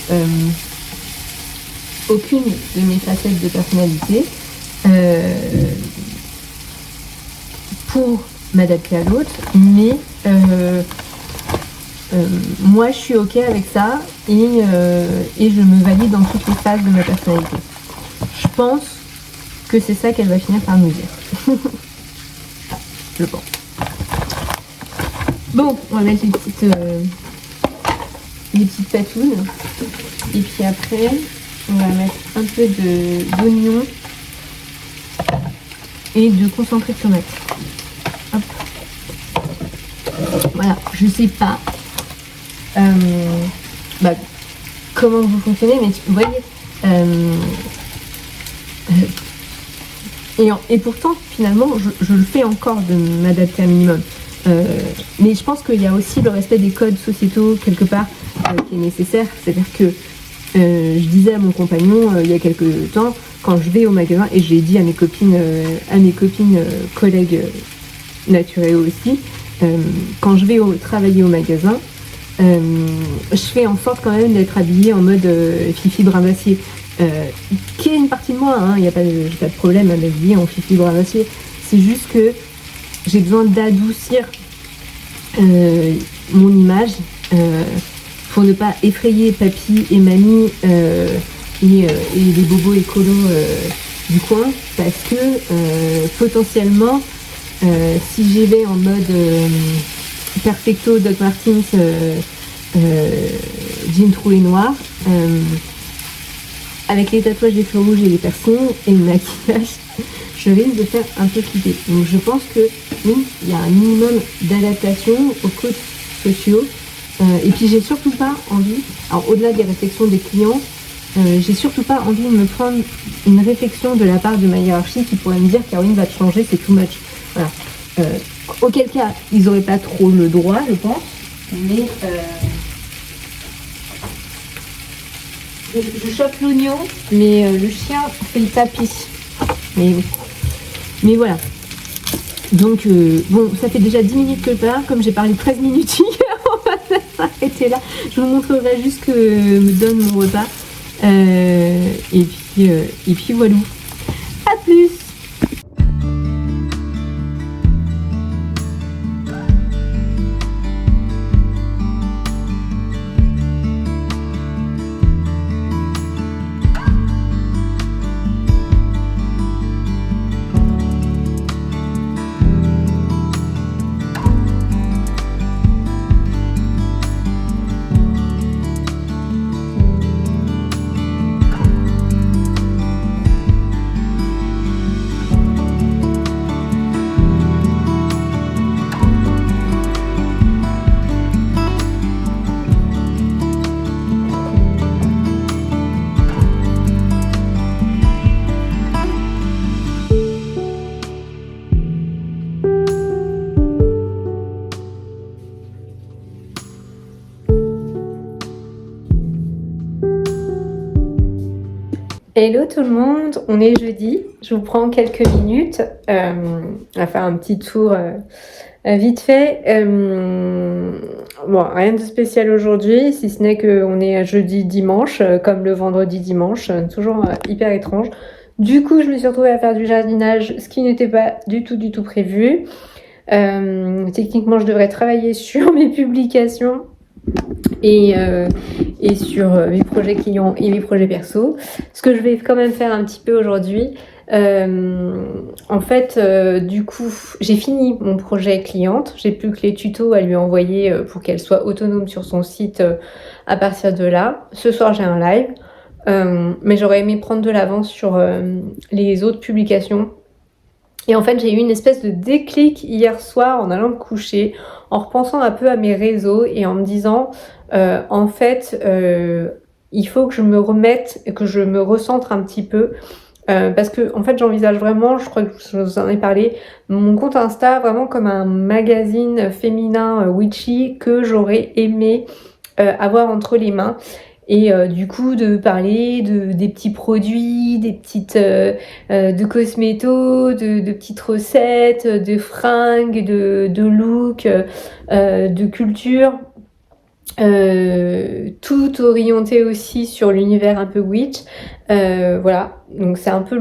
aucune de mes facettes de personnalité pour m'adapter à l'autre, mais moi je suis ok avec ça et je me valide dans toutes les phases de ma personnalité. Je pense que c'est ça qu'elle va finir par nous dire. Je pense. Bon, on va mettre les petites patounes et puis après on va mettre un peu d'oignon et de concentré de tomate. Hop. Voilà, je sais pas comment vous fonctionnez, mais vous voyez, et pourtant finalement je le fais encore de m'adapter un minimum. Mais je pense qu'il y a aussi le respect des codes sociétaux quelque part qui est nécessaire. C'est-à-dire que je disais à mon compagnon il y a quelques temps, quand je vais au magasin, et j'ai dit à mes copines collègues naturelles aussi, quand je vais travailler au magasin, je fais en sorte quand même d'être habillée en mode fifi brin-d'acier, qui est une partie de moi, j'ai pas de problème à m'habiller en fifi brin-d'acier. C'est juste que j'ai besoin d'adoucir mon image pour ne pas effrayer papy et mamie et les bobos écolos du coin, parce que potentiellement si j'y vais en mode perfecto Doc Martens jean troué noir avec les tatouages des feux rouges et les piercings et le maquillage, je risque de faire un peu flipper. Donc je pense que oui, il y a un minimum d'adaptation aux codes sociaux. Et puis j'ai surtout pas envie, alors au-delà des réflexions des clients, j'ai surtout pas envie de me prendre une réflexion de la part de ma hiérarchie qui pourrait me dire Caroline va te changer, c'est too much. Voilà. Auquel cas, ils n'auraient pas trop le droit, je pense, mais je chope l'oignon, mais le chien fait le tapis. Mais voilà. Donc, bon, ça fait déjà 10 minutes que je parle. Comme j'ai parlé 13 minutes hier, on va s'arrêter là. Je vous montrerai juste que me donne mon repas. Et puis voilà. À plus! Hello tout le monde, on est jeudi, je vous prends quelques minutes, on va faire un petit tour vite fait. Bon, rien de spécial aujourd'hui, si ce n'est qu'on est jeudi-dimanche, comme le vendredi-dimanche, toujours hyper étrange. Du coup, je me suis retrouvée à faire du jardinage, ce qui n'était pas du tout prévu. Techniquement, je devrais travailler sur mes publications et sur mes projets clients et mes projets perso. Ce que je vais quand même faire un petit peu aujourd'hui, en fait, du coup, j'ai fini mon projet cliente. J'ai plus que les tutos à lui envoyer pour qu'elle soit autonome sur son site à partir de là. Ce soir, j'ai un live, mais j'aurais aimé prendre de l'avance sur les autres publications. Et en fait, j'ai eu une espèce de déclic hier soir en allant me coucher, en repensant un peu à mes réseaux et en me disant, en fait, il faut que je me remette, que je me recentre un petit peu. Parce que en fait j'envisage vraiment, je crois que je vous en ai parlé, mon compte Insta vraiment comme un magazine féminin witchy que j'aurais aimé avoir entre les mains. Et du coup de parler des petits produits, des petites de cosmétos, de petites recettes, de fringues, de looks, de culture. Tout orienté aussi sur l'univers un peu witch. Voilà, donc c'est un peu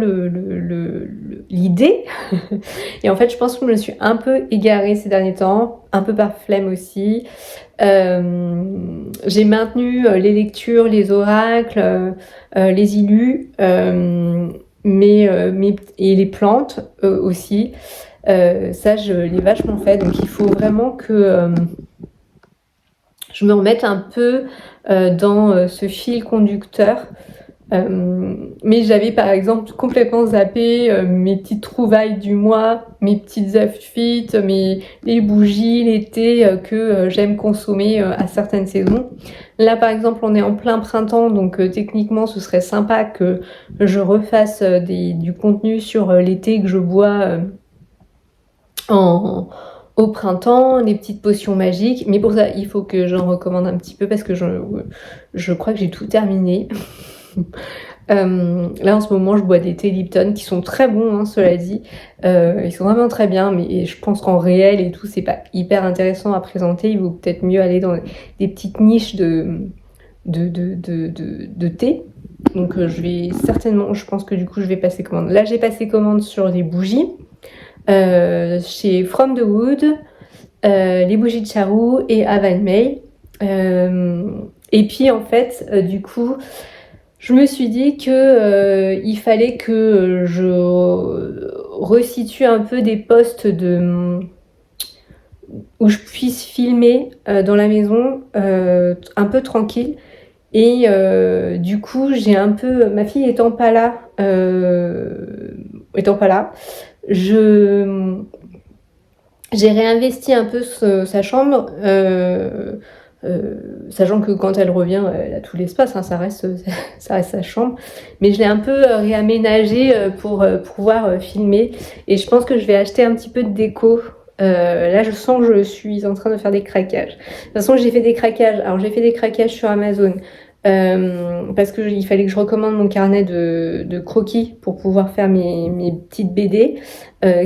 l'idée. Et en fait, je pense que je me suis un peu égarée ces derniers temps, un peu par flemme aussi. J'ai maintenu les lectures, les oracles, les illus, et les plantes aussi. Ça, je l'ai vachement fait, donc il faut vraiment que je me remette un peu dans ce fil conducteur. Mais j'avais par exemple complètement zappé mes petites trouvailles du mois, mes petites outfits, les bougies, les thés que j'aime consommer à certaines saisons. Là par exemple on est en plein printemps, donc techniquement ce serait sympa que je refasse du contenu sur les thés que je bois au printemps, des petites potions magiques. Mais pour ça, il faut que j'en recommande un petit peu parce que je crois que j'ai tout terminé. Là, en ce moment, je bois des thés Lipton qui sont très bons, hein, cela dit. Ils sont vraiment très bien, mais je pense qu'en réel et tout, c'est pas hyper intéressant à présenter. Il vaut peut-être mieux aller dans des petites niches de thé. Donc, je vais certainement, je pense que du coup, je vais passer commande. Là, j'ai passé commande sur des bougies. Chez From the Wood, les bougies de Charou et Avan May. Et puis en fait, du coup, je me suis dit que il fallait que je resitue un peu des postes où je puisse filmer dans la maison un peu tranquille. Et du coup, j'ai un peu, ma fille étant pas là, j'ai réinvesti un peu sa chambre, sachant que quand elle revient, elle a tout l'espace, hein, ça reste sa chambre. Mais je l'ai un peu réaménagé pour pouvoir filmer. Et je pense que je vais acheter un petit peu de déco. Là, je sens que je suis en train de faire des craquages. De toute façon, j'ai fait des craquages. Alors, j'ai fait des craquages sur Amazon. Parce qu'il fallait que je recommande mon carnet de croquis pour pouvoir faire mes petites BD,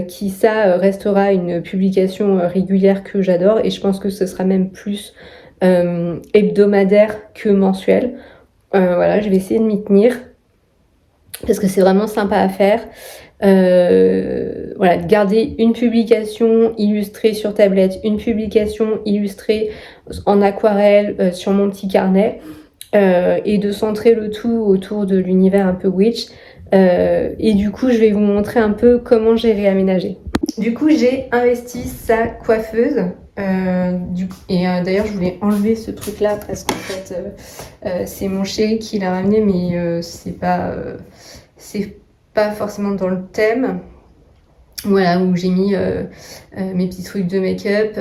qui ça restera une publication régulière que j'adore, et je pense que ce sera même plus hebdomadaire que mensuel. Voilà, je vais essayer de m'y tenir parce que c'est vraiment sympa à faire. Voilà, de garder une publication illustrée sur tablette, une publication illustrée en aquarelle sur mon petit carnet. Et de centrer le tout autour de l'univers un peu witch. Et du coup, je vais vous montrer un peu comment j'ai réaménagé. Du coup, j'ai investi sa coiffeuse. D'ailleurs, je voulais enlever ce truc-là parce qu'en fait, c'est mon chéri qui l'a ramené, mais c'est pas forcément dans le thème. Voilà, où j'ai mis mes petits trucs de make-up.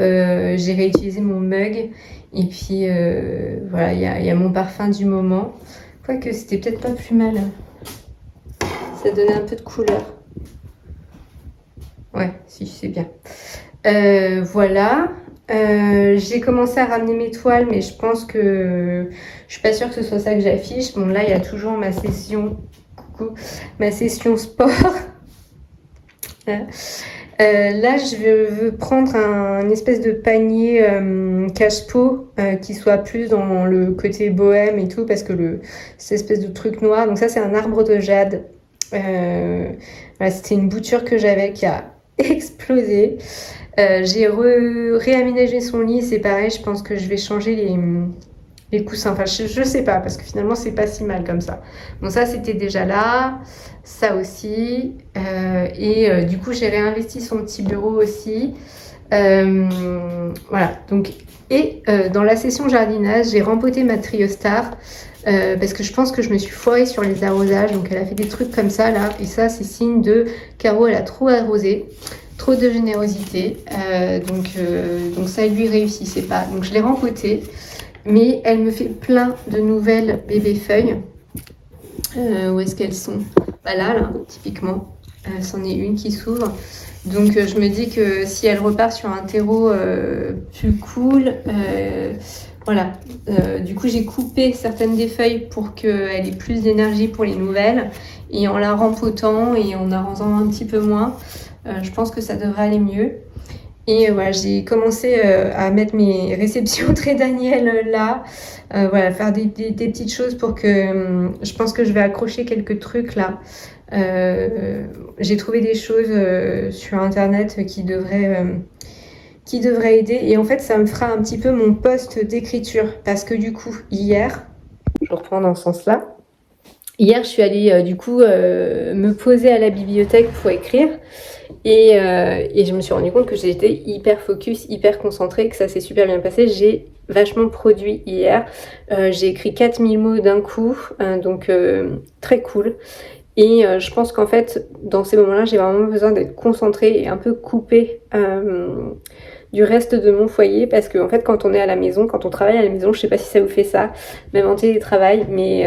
J'ai réutilisé mon mug. Et puis voilà, il y a mon parfum du moment. Quoique c'était peut-être pas plus mal. Ça donnait un peu de couleur. Ouais, si, c'est bien. Voilà. J'ai commencé à ramener mes toiles, mais je pense que je suis pas sûre que ce soit ça que j'affiche. Bon, là, il y a toujours ma session. coup ma session sport. Là, je veux prendre un espèce de panier cache-pot qui soit plus dans le côté bohème et tout, parce que cette espèce de truc noir. Donc ça, c'est un arbre de jade. Voilà, c'était une bouture que j'avais qui a explosé. J'ai réaménagé son lit, c'est pareil, je pense que je vais changer les coussins. Enfin, je sais pas, parce que finalement, c'est pas si mal comme ça. Bon, ça, c'était déjà là. Ça aussi. Du coup, j'ai réinvesti son petit bureau aussi. Voilà. Donc, dans la session jardinage, j'ai rempoté ma Triostar. Parce que je pense que je me suis foirée sur les arrosages. Donc, elle a fait des trucs comme ça, là. Et ça, c'est signe de Caro, elle a trop arrosé. Trop de générosité. Donc ça lui réussissait pas. Donc, je l'ai rempotée. Mais elle me fait plein de nouvelles bébés feuilles. Où est-ce qu'elles sont? Bah là, typiquement. C'en est une qui s'ouvre. Donc je me dis que si elle repart sur un terreau plus cool, voilà. Du coup, j'ai coupé certaines des feuilles pour qu'elle ait plus d'énergie pour les nouvelles. Et en la rempotant et en arrosant un petit peu moins, je pense que ça devrait aller mieux. Et voilà, j'ai commencé à mettre mes réceptions très Daniel là. Voilà, faire des petites choses pour que... je pense que je vais accrocher quelques trucs là. J'ai trouvé des choses sur internet qui devraient aider. Et en fait, ça me fera un petit peu mon poste d'écriture. Parce que du coup, hier, je reprends dans ce sens-là. Hier, je suis allée me poser à la bibliothèque pour écrire. Et je me suis rendu compte que j'étais hyper focus, hyper concentrée, que ça s'est super bien passé. J'ai vachement produit hier. J'ai écrit 4000 mots d'un coup, donc très cool. Et je pense qu'en fait, dans ces moments-là, j'ai vraiment besoin d'être concentrée et un peu coupée du reste de mon foyer, parce que en fait, quand on est à la maison, quand on travaille à la maison, je sais pas si ça vous fait ça, même en télétravail, mais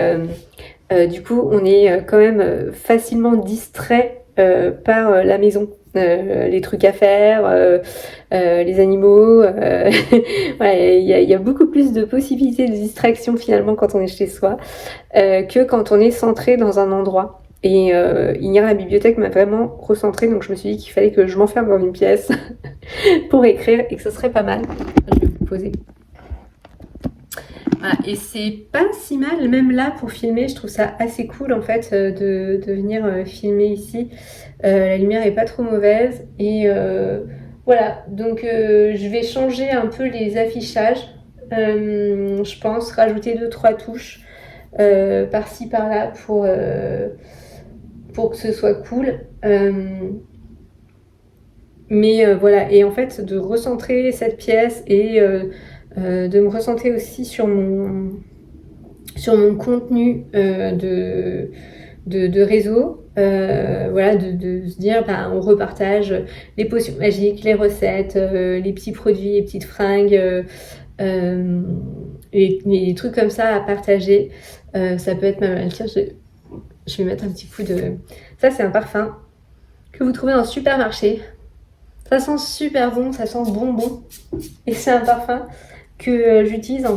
du coup, on est quand même facilement distrait par la maison. Les trucs à faire, les animaux, voilà, il y a beaucoup plus de possibilités de distraction finalement quand on est chez soi que quand on est centré dans un endroit. Et hier, la bibliothèque m'a vraiment recentrée, donc je me suis dit qu'il fallait que je m'enferme dans une pièce pour écrire et que ce serait pas mal. Je vais vous poser. Voilà, et c'est pas si mal, même là pour filmer, je trouve ça assez cool en fait de venir filmer ici. La lumière est pas trop mauvaise et voilà, donc je vais changer un peu les affichages. Je pense rajouter 2-3 touches par-ci par-là pour que ce soit cool. Voilà, et en fait de recentrer cette pièce et de me recentrer aussi sur mon contenu de réseau. Voilà, de se dire, on repartage les potions magiques, les recettes, les petits produits, les petites fringues, les trucs comme ça à partager. Ça peut être pas mal. Tiens, je vais mettre un petit coup de... Ça, c'est un parfum que vous trouvez dans le supermarché. Ça sent super bon, ça sent bonbon. Et c'est un parfum que j'utilise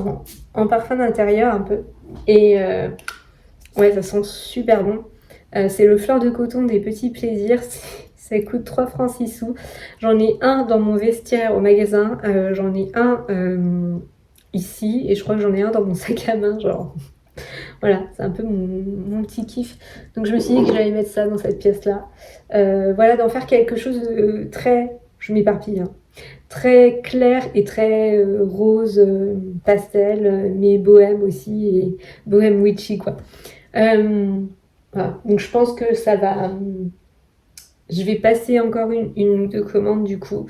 en parfum d'intérieur un peu. Et ouais, ça sent super bon. C'est le fleur de coton des petits plaisirs. Ça coûte 3 francs 6 sous. J'en ai un dans mon vestiaire au magasin. J'en ai un ici. Et je crois que j'en ai un dans mon sac à main. Genre, voilà, c'est un peu mon petit kiff. Donc je me suis dit que j'allais mettre ça dans cette pièce-là. Voilà, d'en faire quelque chose de très... Je m'éparpille, hein. Très clair et très rose, pastel, mais bohème aussi, et bohème witchy, quoi. Voilà. Donc je pense que ça va... je vais passer encore une ou deux commandes du coup.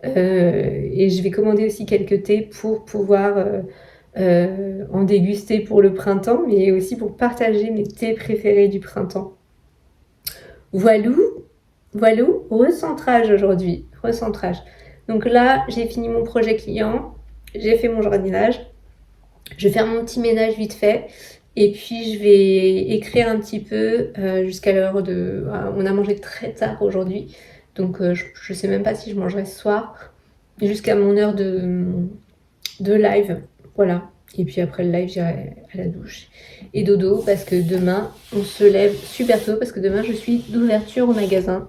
Et je vais commander aussi quelques thés pour pouvoir en déguster pour le printemps, mais aussi pour partager mes thés préférés du printemps. Voilou, recentrage aujourd'hui, recentrage. Donc là, j'ai fini mon projet client, j'ai fait mon jardinage, je vais faire mon petit ménage vite fait, et puis je vais écrire un petit peu jusqu'à l'heure de... On a mangé très tard aujourd'hui, donc je sais même pas si je mangerai ce soir, jusqu'à mon heure de live, voilà. Et puis après le live, j'irai à la douche. Et dodo, parce que demain, on se lève super tôt, parce que demain, je suis d'ouverture au magasin.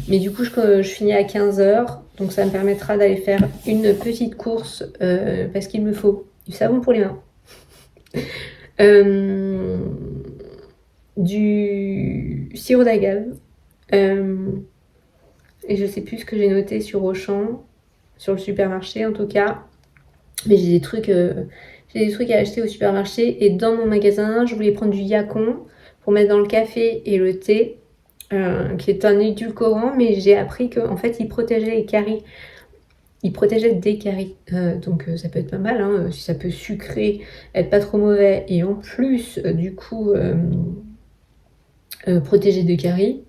Mais du coup, je finis à 15h, donc ça me permettra d'aller faire une petite course, parce qu'il me faut du savon pour les mains. Du sirop d'agave. Et je sais plus ce que j'ai noté sur Auchan, sur le supermarché en tout cas. Mais j'ai des trucs à acheter au supermarché. Et dans mon magasin, je voulais prendre du yacon pour mettre dans le café et le thé, qui est un édulcorant, mais j'ai appris qu'en fait, il protégeait les caries. Il protégeait des caries. Donc ça peut être pas mal, hein, si ça peut sucrer, être pas trop mauvais. Et en plus, du coup, protéger des caries.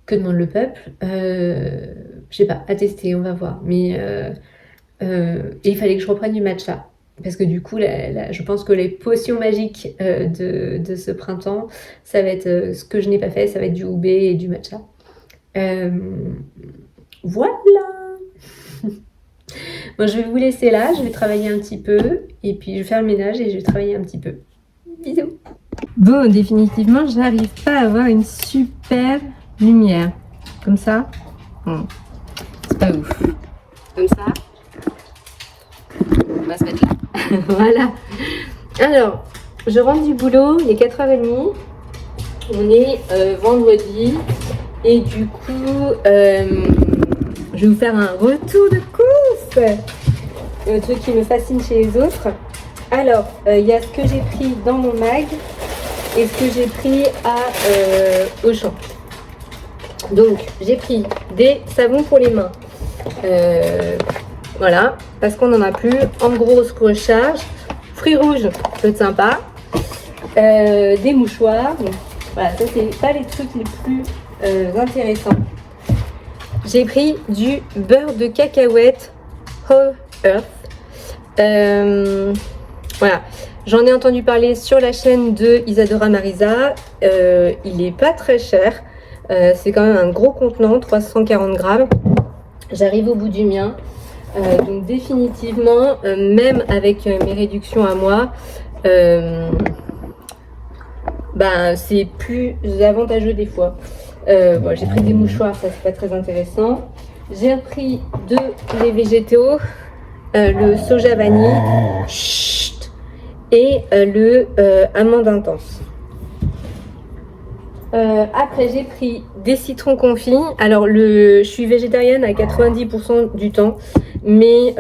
Que demande le peuple? Je sais pas, à tester, on va voir. Mais et il fallait que je reprenne du matcha. Parce que du coup, je pense que les potions magiques de ce printemps, ça va être ce que je n'ai pas fait, ça va être du houbé et du matcha. Voilà. Bon, je vais vous laisser là, je vais travailler un petit peu. Et puis je vais faire le ménage et je vais travailler un petit peu. Bisous. Bon, définitivement, j'arrive pas à avoir une super lumière. Comme ça, bon, c'est pas ouf. Comme ça, on va se mettre là. Voilà. Alors, je rentre du boulot, il est 4h30. On est vendredi. Et du coup, je vais vous faire un retour de course. Le truc qui me fascine chez les autres. Alors, il y a ce que j'ai pris dans mon mag et ce que j'ai pris à Auchan. Donc, j'ai pris des savons pour les mains. Voilà, parce qu'on n'en a plus. En grosse recharge. Fruits rouges, peut être sympa. Des mouchoirs. Donc, voilà, ça, c'est pas les trucs les plus intéressants. J'ai pris du beurre de cacahuète Whole Earth. Voilà, j'en ai entendu parler sur la chaîne de Isadora Marisa. Il est pas très cher. C'est quand même un gros contenant, 340 grammes. J'arrive au bout du mien. Donc définitivement, même avec mes réductions à moi, c'est plus avantageux des fois. Bon, j'ai pris des mouchoirs, ça c'est pas très intéressant. J'ai pris de lait végétaux, le soja vanille, et le amande intense. Après j'ai pris des citrons confits. Alors je suis végétarienne à 90% du temps, mais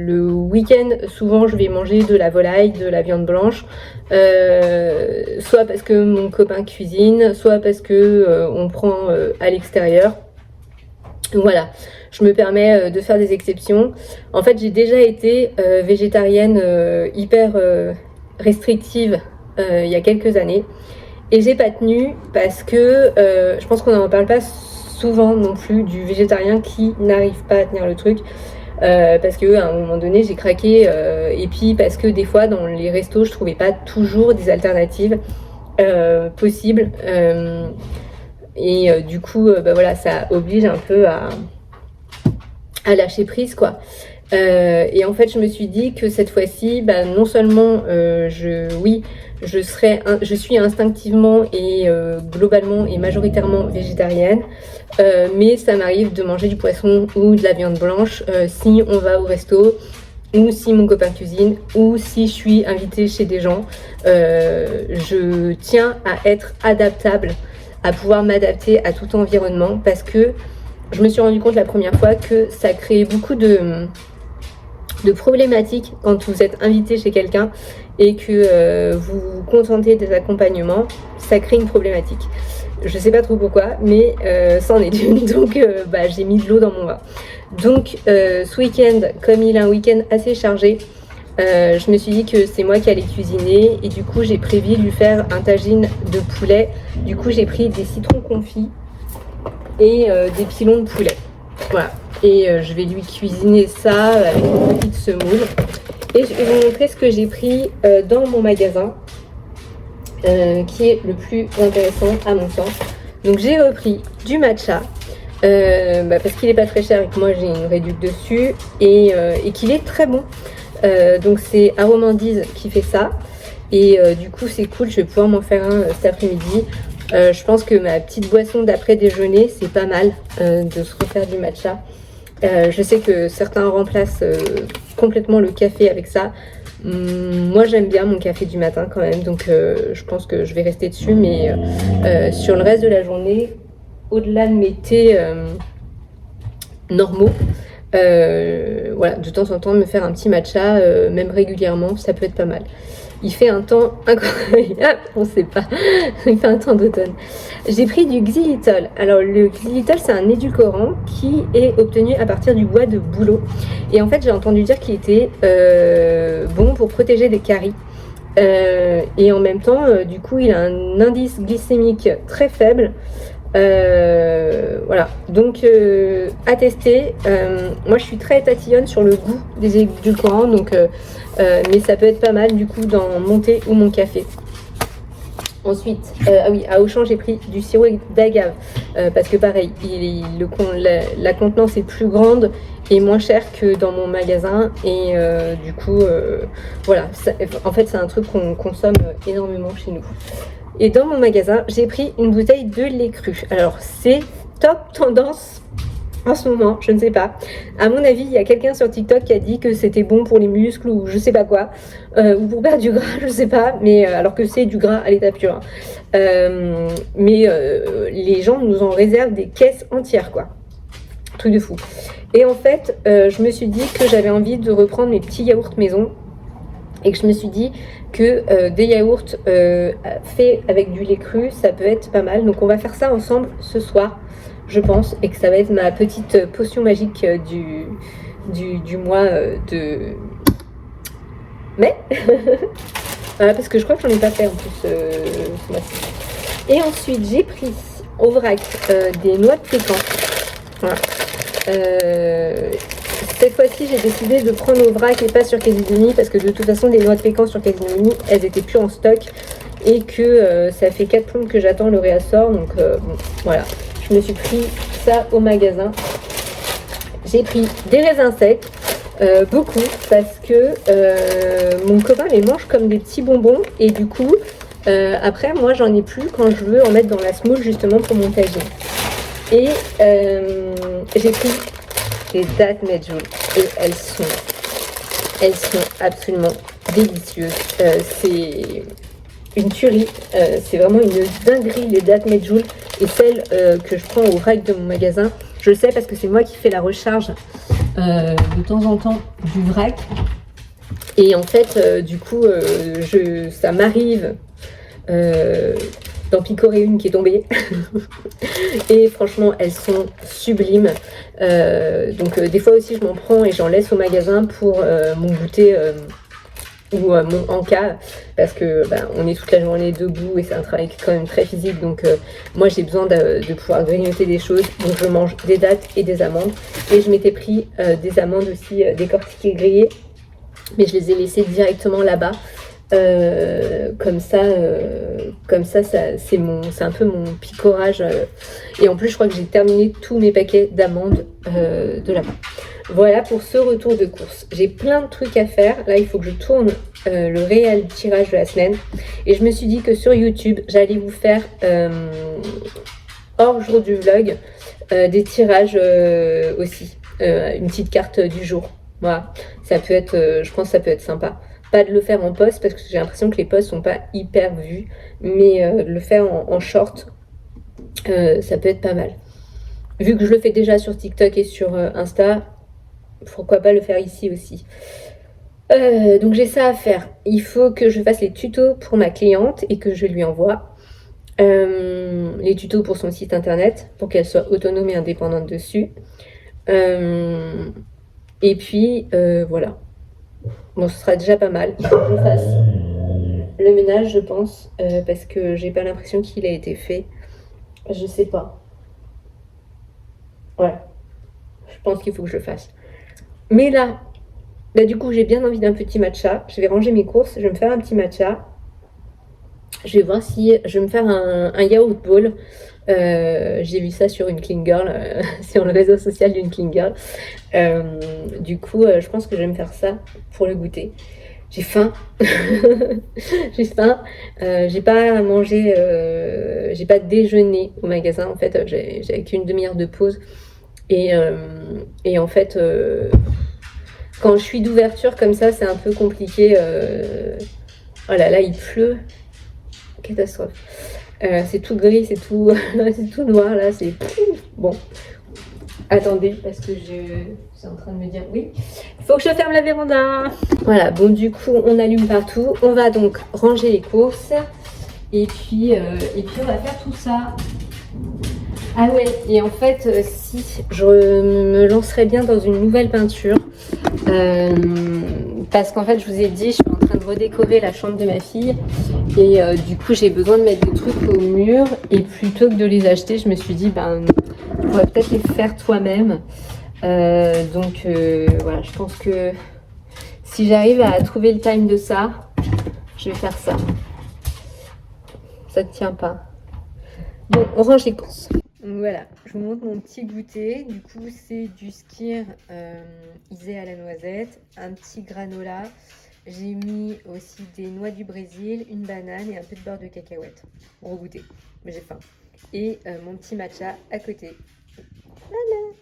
le week-end souvent je vais manger de la volaille, de la viande blanche, soit parce que mon copain cuisine, soit parce que on prend à l'extérieur. Voilà, je me permets de faire des exceptions. En fait, j'ai déjà été végétarienne hyper restrictive il y a quelques années et j'ai pas tenu parce que je pense qu'on n'en parle pas souvent non plus du végétarien qui n'arrive pas à tenir le truc, parce que à un moment donné j'ai craqué, et puis parce que des fois dans les restos je trouvais pas toujours des alternatives possibles, et du coup voilà, ça oblige un peu à lâcher prise quoi. Et en fait je me suis dit que cette fois-ci non seulement je suis instinctivement et globalement et majoritairement végétarienne, mais ça m'arrive de manger du poisson ou de la viande blanche si on va au resto, ou si mon copain cuisine, ou si je suis invitée chez des gens. Je tiens à être adaptable, à pouvoir m'adapter à tout environnement, parce que je me suis rendu compte la première fois que ça créait beaucoup de problématiques quand vous êtes invité chez quelqu'un et que vous vous contentez des accompagnements. Ça crée une problématique. Je sais pas trop pourquoi, mais c'en est une. Donc j'ai mis de l'eau dans mon vin. Donc ce week-end, comme il a un week-end assez chargé, je me suis dit que c'est moi qui allais cuisiner, et du coup j'ai prévu de lui faire un tagine de poulet. Du coup j'ai pris des citrons confits et des pilons de poulet. Voilà. Et je vais lui cuisiner ça avec une petite semoule. Et je vais vous montrer ce que j'ai pris dans mon magasin, qui est le plus intéressant à mon sens. Donc j'ai repris du matcha, parce qu'il n'est pas très cher et que moi j'ai une réduction dessus, et qu'il est très bon. Donc c'est Aromandise qui fait ça. Et du coup c'est cool, je vais pouvoir m'en faire un cet après-midi. Je pense que ma petite boisson d'après déjeuner, c'est pas mal de se refaire du matcha. Je sais que certains remplacent complètement le café avec ça. Moi j'aime bien mon café du matin quand même, donc je pense que je vais rester dessus. Mais sur le reste de la journée, au-delà de mes thés normaux, voilà, de temps en temps me faire un petit matcha, même régulièrement, ça peut être pas mal. Il fait un temps incroyable, on sait pas, il fait un temps d'automne. J'ai pris du xylitol. Alors le xylitol c'est un édulcorant qui est obtenu à partir du bois de bouleau. Et en fait j'ai entendu dire qu'il était bon pour protéger des caries. Et en même temps, du coup il a un indice glycémique très faible. Voilà, donc à tester. Moi je suis très tatillonne sur le goût des édulcorants, donc mais ça peut être pas mal du coup dans mon thé ou mon café. Ensuite, ah oui, à Auchan j'ai pris du sirop d'agave parce que pareil, la contenance est plus grande et moins chère que dans mon magasin. Et du coup voilà, en fait c'est un truc qu'on consomme énormément chez nous. Et dans mon magasin, j'ai pris une bouteille de lait cru. Alors, c'est top tendance en ce moment, je ne sais pas. À mon avis, il y a quelqu'un sur TikTok qui a dit que c'était bon pour les muscles ou je sais pas quoi, ou pour perdre du gras, je sais pas, mais alors que c'est du gras à l'état pur. Mais les gens nous en réservent des caisses entières, quoi. Truc de fou. Et en fait, je me suis dit que j'avais envie de reprendre mes petits yaourts maison. Et que je me suis dit que des yaourts faits avec du lait cru, ça peut être pas mal. Donc on va faire ça ensemble ce soir, je pense. Et que ça va être ma petite potion magique du mois de mai. Voilà, parce que je crois que j'en ai pas fait en plus ce mois-ci. Et ensuite j'ai pris au vrac des noix de pécan. Voilà. Cette fois-ci, j'ai décidé de prendre au vrac et pas sur Casino parce que de toute façon, les noix de pécan sur Casino, elles étaient plus en stock et que ça fait 4 plombes que j'attends le réassort. Donc bon, voilà, je me suis pris ça au magasin. J'ai pris des raisins secs, beaucoup, parce que mon copain les mange comme des petits bonbons et du coup, après, moi, j'en ai plus quand je veux en mettre dans la semoule justement pour mon tagine. Et j'ai pris des dattes Medjool et elles sont absolument délicieuses. C'est une tuerie, c'est vraiment une dinguerie les dattes Medjool et celles que je prends au vrac de mon magasin. Je le sais parce que c'est moi qui fais la recharge de temps en temps du vrac. Et en fait, du coup, ça m'arrive d'en picorer une qui est tombée. Et franchement, elles sont sublimes. Donc des fois aussi, je m'en prends et j'en laisse au magasin pour mon goûter ou mon encas parce que on est toute la journée debout et c'est un travail quand même très physique. Donc moi, j'ai besoin de pouvoir grignoter des choses. Donc je mange des dattes et des amandes. Et je m'étais pris des amandes aussi décortiquées grillées. Mais je les ai laissées directement là-bas. Comme ça c'est un peu mon picorage. Et en plus, je crois que j'ai terminé tous mes paquets d'amandes de là-bas. Voilà pour ce retour de course. J'ai plein de trucs à faire. Là, il faut que je tourne le réel tirage de la semaine. Et je me suis dit que sur YouTube, j'allais vous faire hors jour du vlog des tirages aussi. Une petite carte du jour. Voilà. Ça peut être, je pense que ça peut être sympa. Pas de le faire en post parce que j'ai l'impression que les posts sont pas hyper vus. Mais de le faire en short, ça peut être pas mal. Vu que je le fais déjà sur TikTok et sur Insta, pourquoi pas le faire ici aussi. Donc j'ai ça à faire. Il faut que je fasse les tutos pour ma cliente et que je lui envoie. Les tutos pour son site internet pour qu'elle soit autonome et indépendante dessus. Et puis voilà. Bon, ce sera déjà pas mal. Il faut que je fasse le ménage, je pense, parce que j'ai pas l'impression qu'il a été fait. Je sais pas. Voilà. Je pense qu'il faut que je le fasse. Mais là, du coup, j'ai bien envie d'un petit matcha. Je vais ranger mes courses. Je vais me faire un petit matcha. Je vais voir si je vais me faire un yaourt bowl. J'ai vu ça sur une clean girl, sur le réseau social d'une clean girl. Du coup, je pense que je vais me faire ça pour le goûter. J'ai faim. J'ai faim. J'ai pas mangé, j'ai pas déjeuné au magasin. En fait, j'avais qu'une demi-heure de pause. Et en fait, quand je suis d'ouverture comme ça, c'est un peu compliqué. Oh là là, il pleut. Catastrophe. C'est tout gris, c'est tout, c'est tout noir là. C'est bon. Attendez, parce que c'est en train de me dire oui. Il faut que je ferme la véranda. Voilà, bon du coup, on allume partout. On va donc ranger les courses. Et puis on va faire tout ça. Ah ouais, et en fait, si je me lancerais bien dans une nouvelle peinture. Parce qu'en fait, je vous ai dit, je suis en train de redécorer la chambre de ma fille. Et du coup, j'ai besoin de mettre des trucs au mur. Et plutôt que de les acheter, je me suis dit, tu pourrais peut-être les faire toi-même. Donc voilà, je pense que si j'arrive à trouver le time de ça, je vais faire ça. Ça ne tient pas. Bon, on range les courses. Donc voilà, je vous montre mon petit goûter. Du coup, c'est du skyr isé à la noisette, un petit granola. J'ai mis aussi des noix du Brésil, une banane et un peu de beurre de cacahuète. Gros goûter, mais j'ai faim. Et mon petit matcha à côté. Voilà.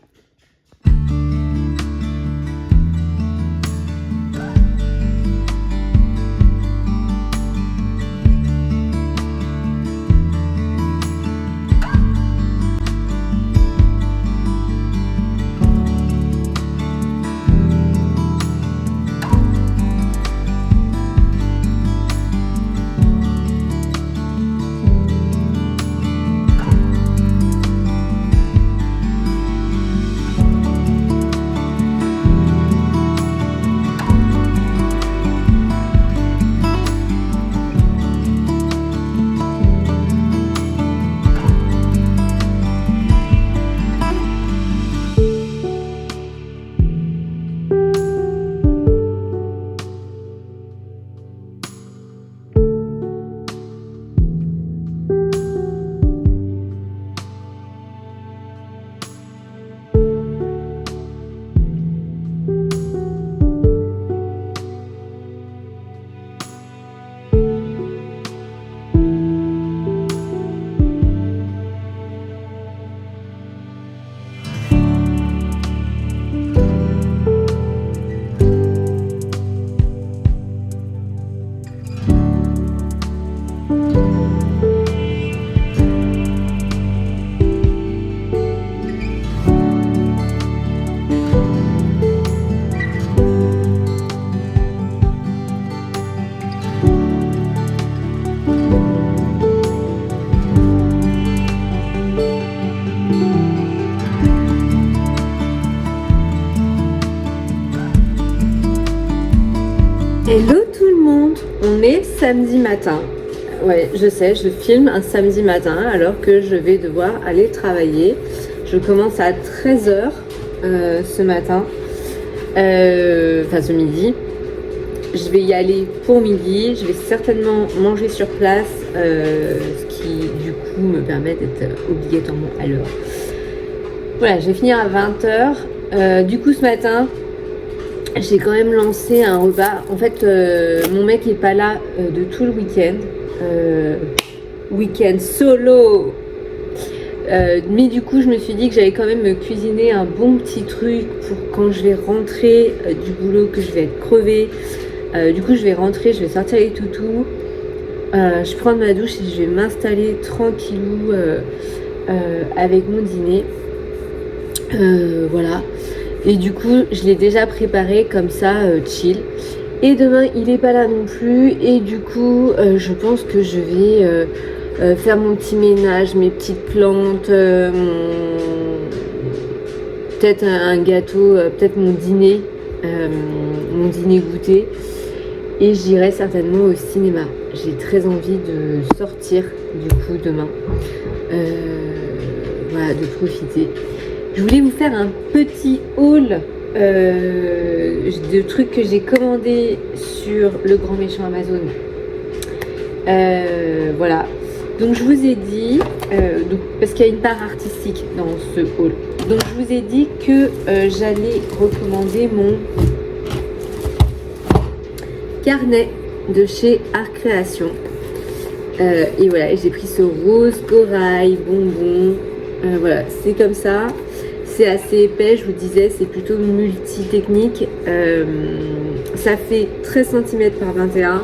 Hello tout le monde, on est samedi matin. Ouais, je sais, je filme un samedi matin alors que je vais devoir aller travailler. Je commence à 13h ce matin, enfin ce midi. Je vais y aller pour midi, je vais certainement manger sur place, ce qui du coup me permet d'être obligatoirement à l'heure. Voilà, je vais finir à 20h. Du coup ce matin, j'ai quand même lancé un repas. En fait, mon mec est pas là de tout le week-end. Week-end solo. Mais du coup, je me suis dit que j'allais quand même me cuisiner un bon petit truc pour quand je vais rentrer du boulot, que je vais être crevée. Du coup, je vais rentrer, je vais sortir les toutous. Je vais prendre ma douche et je vais m'installer tranquillou avec mon dîner. Voilà. Et du coup, je l'ai déjà préparé comme ça, chill. Et demain, il n'est pas là non plus. Et du coup, je pense que je vais faire mon petit ménage, mes petites plantes, peut-être un gâteau, peut-être mon dîner goûter. Et j'irai certainement au cinéma. J'ai très envie de sortir du coup demain. Voilà, de profiter. Je voulais vous faire un petit haul de trucs que j'ai commandés sur le grand méchant Amazon Voilà. Donc je vous ai dit, parce qu'il y a une part artistique dans ce haul, donc je vous ai dit que j'allais recommander mon carnet de chez Art Création. Et voilà, j'ai pris ce rose, corail, bonbon. Voilà, c'est comme ça. C'est assez épais, je vous disais, c'est plutôt multi-technique. Ça fait 13 cm par 21.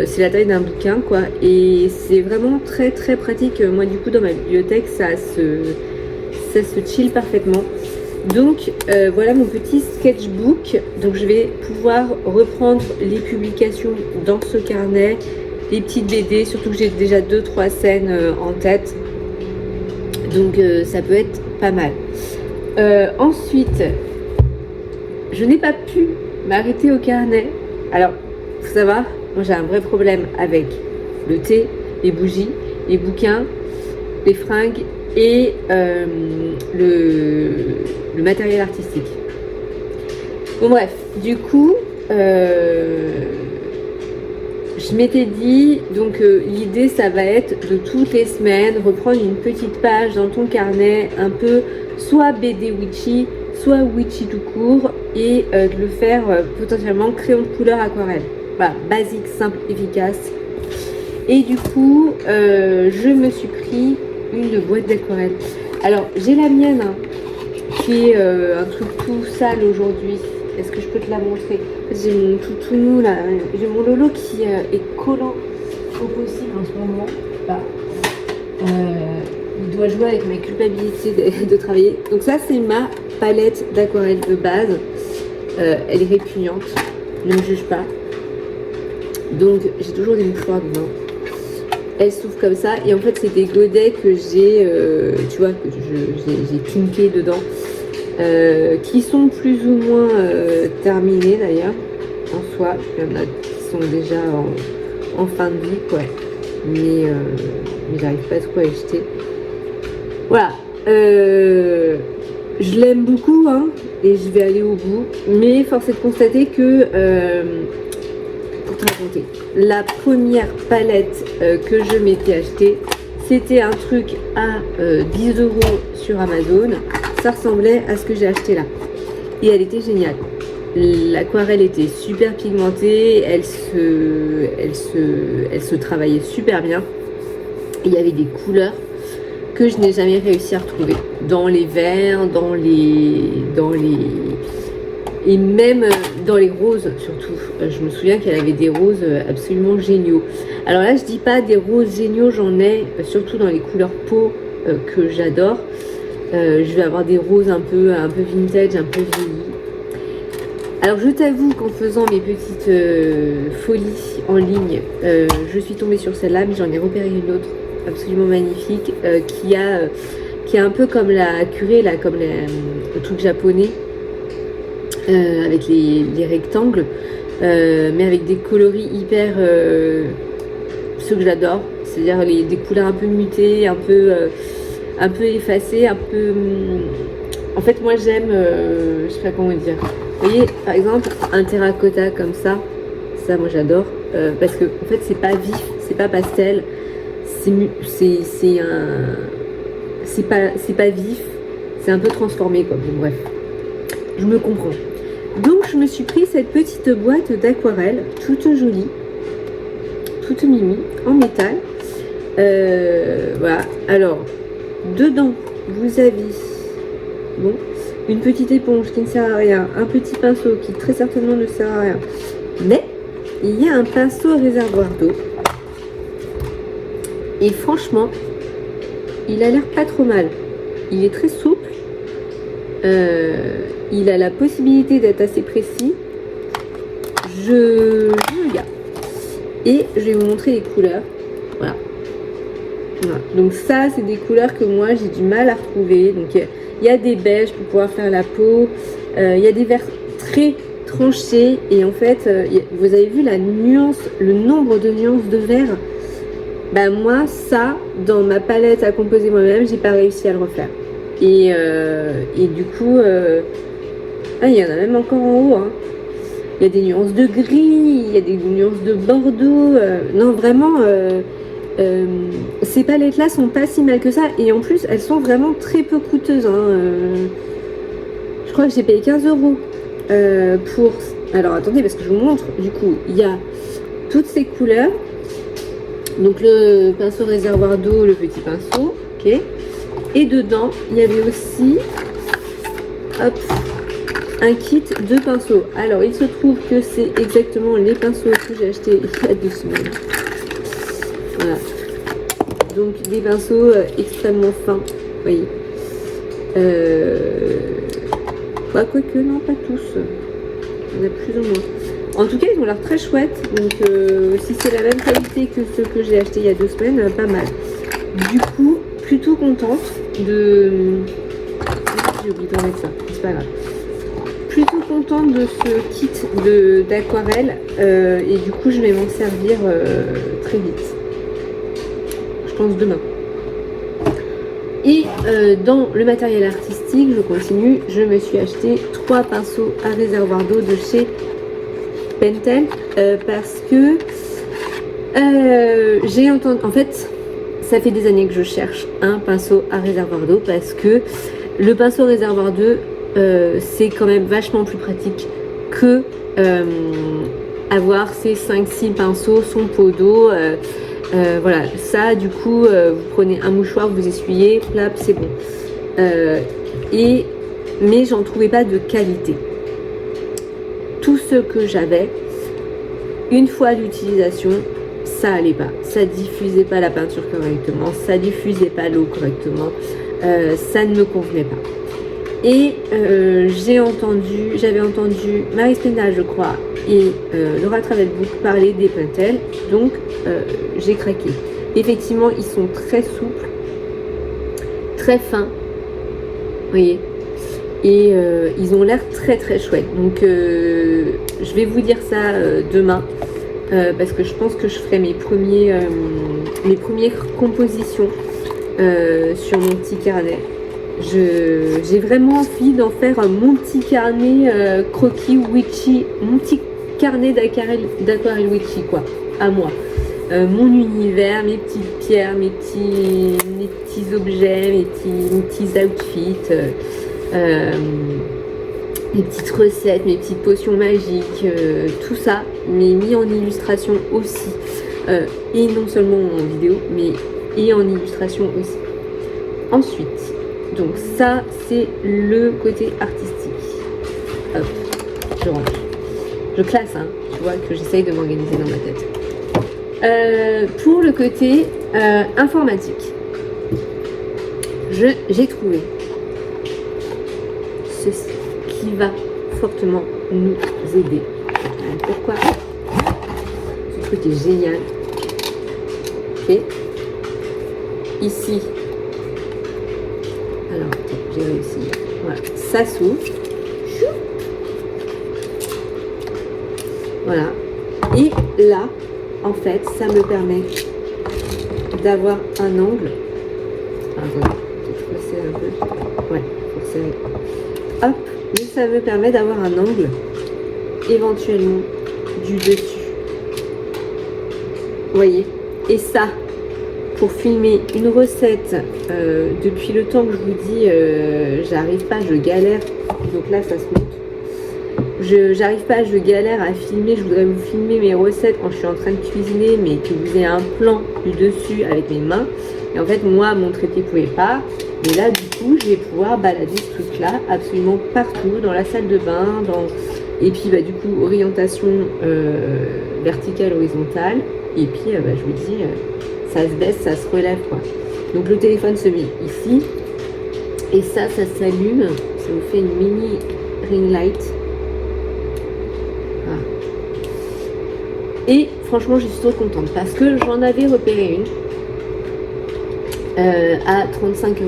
C'est la taille d'un bouquin, quoi. Et c'est vraiment très très pratique. Moi, du coup, dans ma bibliothèque, ça se chill parfaitement. Donc, voilà mon petit sketchbook. Donc, je vais pouvoir reprendre les publications dans ce carnet, les petites BD, surtout que j'ai déjà 2-3 scènes en tête. Donc, ça peut être pas mal. Ensuite, je n'ai pas pu m'arrêter au carnet. Alors, faut savoir, moi j'ai un vrai problème avec le thé, les bougies, les bouquins, les fringues et le matériel artistique. Bon bref, du coup, je m'étais dit, donc l'idée ça va être de toutes les semaines reprendre une petite page dans ton carnet, un peu soit BD Witchy, soit Witchy tout court, et de le faire potentiellement crayon de couleur aquarelle. Voilà, basique, simple, efficace. Et du coup, je me suis pris une boîte d'aquarelle. Alors, j'ai la mienne, hein, qui est un truc tout sale aujourd'hui. Est-ce que je peux te la montrer? J'ai mon toutounou là, j'ai mon Lolo qui est collant au possible en ce moment. Bah, il doit jouer avec ma culpabilité de travailler. Donc ça, c'est ma palette d'aquarelle de base. Elle est répugnante, ne me juge pas. Donc j'ai toujours des mouchoirs dedans. Elle s'ouvre comme ça et en fait c'est des godets que j'ai, tu vois, que j'ai tinké dedans, qui sont plus ou moins terminés d'ailleurs en soi. Il y en a qui sont déjà en fin de vie, quoi. Mais j'arrive pas trop à les jeter. Voilà. Je l'aime beaucoup, hein, et je vais aller au bout. Mais force est de constater que pour te raconter, la première palette que je m'étais achetée, c'était un truc à 10 € sur Amazon. Ça ressemblait à ce que j'ai acheté là. Et elle était géniale. L'aquarelle était super pigmentée, elle se travaillait super bien. Et il y avait des couleurs que je n'ai jamais réussi à retrouver. Dans les verts, et même dans les roses surtout. Je me souviens qu'elle avait des roses absolument géniaux. Alors là, je dis pas des roses géniaux, j'en ai surtout dans les couleurs peau que j'adore. Je vais avoir des roses un peu vintage, un peu vieillies. Alors je t'avoue qu'en faisant mes petites folies en ligne, je suis tombée sur celle-là, mais j'en ai repéré une autre absolument magnifique qui est un peu comme la curée, là, comme le truc japonais. Avec les rectangles, mais avec des coloris hyper, ceux que j'adore, c'est-à-dire des couleurs un peu mutées, un peu effacées, un peu. En fait, moi j'aime, je sais pas comment dire. Vous voyez, par exemple, un terracotta comme ça moi j'adore, parce que en fait c'est pas vif, c'est pas pastel, c'est pas vif, c'est un peu transformé quoi. Bon, bref, je me comprends. Donc je me suis pris cette petite boîte d'aquarelle, toute jolie, toute mimi, en métal. Voilà. Alors, dedans, vous avez une petite éponge qui ne sert à rien, un petit pinceau qui très certainement ne sert à rien. Mais, il y a un pinceau réservoir d'eau. Et franchement, il a l'air pas trop mal. Il est très souple. Il a la possibilité d'être assez précis. Je le garde. Et je vais vous montrer les couleurs. Voilà. Donc ça, c'est des couleurs que moi, j'ai du mal à retrouver. Donc il y a des beiges pour pouvoir faire la peau. Il y a des verts très tranchés. Et en fait, vous avez vu la nuance, le nombre de nuances de vert. Bah moi, ça, dans ma palette à composer moi-même, j'ai pas réussi à le refaire. Et du coup, il y en a même encore en haut, hein. Il y a des nuances de gris, il y a des nuances de bordeaux. Non, vraiment, ces palettes-là sont pas si mal que ça. Et en plus, elles sont vraiment très peu coûteuses. Je crois que j'ai payé 15 € pour... Alors, attendez, parce que je vous montre. Du coup, il y a toutes ces couleurs. Donc, le pinceau réservoir d'eau, le petit pinceau. Ok. Et dedans, il y avait aussi... Hop, un kit de pinceaux. Alors, il se trouve que c'est exactement les pinceaux que j'ai achetés il y a 2 semaines. Voilà. Donc, des pinceaux extrêmement fins. Vous voyez. Quoique, non, pas tous. Il y en a plus ou moins. En tout cas, ils ont l'air très chouettes. Donc, si c'est la même qualité que ceux que j'ai achetés il y a 2 semaines, pas mal. Du coup, plutôt contente de... J'ai oublié de remettre ça. C'est pas grave. Plutôt contente de ce kit d'aquarelle et du coup je vais m'en servir très vite, je pense demain. Et dans le matériel artistique, je continue, je me suis acheté 3 pinceaux à réservoir d'eau de chez Pentel parce que j'ai entendu, en fait ça fait des années que je cherche un pinceau à réservoir d'eau parce que le pinceau réservoir d'eau c'est quand même vachement plus pratique que avoir ces 5-6 pinceaux, son pot d'eau. Voilà, ça du coup, vous prenez un mouchoir, vous essuyez, plap, c'est bon. Mais j'en trouvais pas de qualité. Tout ce que j'avais, une fois l'utilisation, ça allait pas. Ça diffusait pas la peinture correctement, ça diffusait pas l'eau correctement, ça ne me convenait pas. Et j'avais entendu Marie Spenda, je crois, et Laura Travelbook parler des Pentel, donc j'ai craqué. Effectivement, ils sont très souples, très fins, vous voyez, et ils ont l'air très très chouettes. Donc je vais vous dire ça demain, parce que je pense que je ferai mes premières compositions sur mon petit carnet. J'ai vraiment envie d'en faire mon petit carnet croquis witchy, mon petit carnet d'aquarelle witchy, quoi, à moi. Mon univers, mes petites pierres, mes petits objets, mes petits outfits, mes petites recettes, mes petites potions magiques, tout ça, mais mis en illustration aussi. Et non seulement en vidéo, mais et en illustration aussi. Ensuite, donc ça, c'est le côté artistique. Hop, je range. Je classe, hein, tu vois, que j'essaye de m'organiser dans ma tête. Pour le côté informatique, j'ai trouvé ceci qui va fortement nous aider. Pourquoi? Ce truc est génial. Ok. Ici, alors j'ai réussi. Voilà, ça s'ouvre. Voilà. Et là, en fait, ça me permet d'avoir un angle. Attendez, je vais serrer un peu. Ouais, pour serrer. Hop, mais ça me permet d'avoir un angle éventuellement du dessus. Vous voyez? Et ça, pour filmer une recette, depuis le temps que je vous dis, j'arrive pas, je galère. Donc là, ça se monte. J'arrive pas, je galère à filmer. Je voudrais vous filmer mes recettes quand je suis en train de cuisiner, mais que vous ayez un plan du dessus avec mes mains. Et en fait, moi, mon trépied pouvait pas. Mais là, du coup, je vais pouvoir balader ce truc-là absolument partout, dans la salle de bain, et puis bah, du coup, orientation verticale, horizontale. Et puis, je vous dis, ça se baisse, ça se relève, quoi. Donc le téléphone se met ici. Et ça s'allume. Ça vous fait une mini ring light. Voilà. Et franchement, je suis trop contente parce que j'en avais repéré une à 35 €.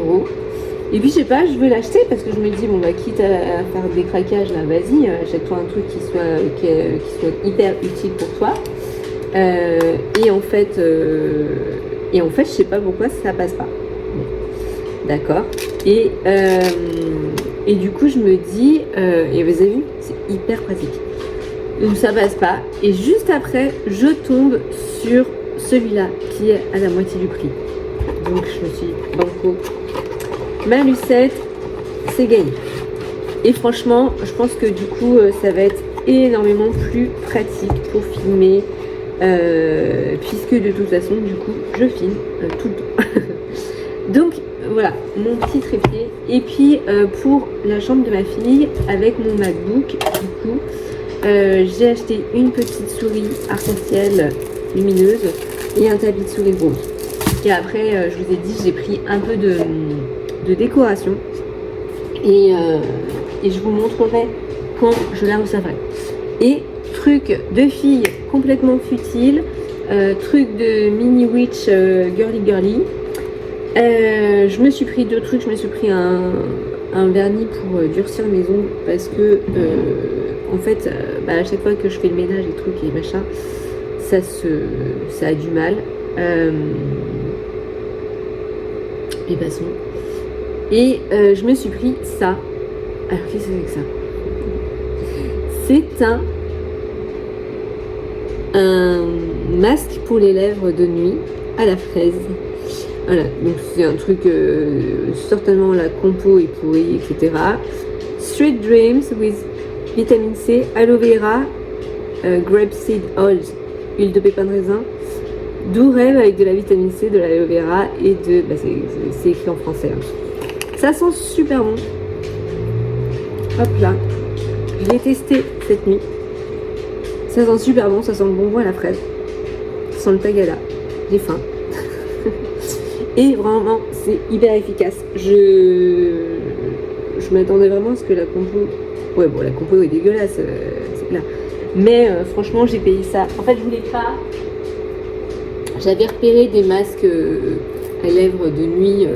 Et puis je sais pas, je veux l'acheter parce que je me dis bon bah quitte à faire des craquages là, vas-y, achète-toi un truc qui soit hyper utile pour toi. Et en fait, je sais pas pourquoi ça passe pas. D'accord. Et du coup je me dis, et vous avez vu, c'est hyper pratique. Donc ça passe pas. Et juste après, je tombe sur celui-là qui est à la moitié du prix. Donc je me suis dit, banco, ma lucette, c'est gagné. Et franchement, je pense que du coup, ça va être énormément plus pratique pour filmer, puisque de toute façon, du coup, je filme tout le temps. Donc voilà, mon petit trépied. Et puis pour la chambre de ma fille, avec mon MacBook, du coup, j'ai acheté une petite souris arc-en-ciel lumineuse et un tapis de souris rose. Et après, je vous ai dit, j'ai pris un peu de décoration. Et je vous montrerai quand je la recevrai. Et truc de fille complètement futile, truc de mini witch girly. Je me suis pris deux trucs. Je me suis pris un vernis pour durcir mes ongles parce que en fait, à chaque fois que je fais le ménage et trucs et machin, ça a du mal. Et passons. Et je me suis pris ça. Alors qu'est-ce que c'est que ça? C'est un masque pour les lèvres de nuit à la fraise. Voilà, donc c'est un truc, certainement la compo est pourrie, etc. Sweet Dreams with vitamine C, aloe vera, grapeseed oil, huile de pépin de raisin. Doux rêve avec de la vitamine C, de l'aloe vera et de... c'est écrit en français. Hein. Ça sent super bon. Hop là. Je l'ai testé cette nuit. Ça sent super bon, ça sent le bonbon à la fraise. Ça sent le tagada. J'ai faim. Et vraiment, c'est hyper efficace. Je m'attendais vraiment à ce que la compo... Ouais, bon, la compo est dégueulasse, c'est clair. Mais franchement, j'ai payé ça. En fait, je voulais pas... J'avais repéré des masques à lèvres de nuit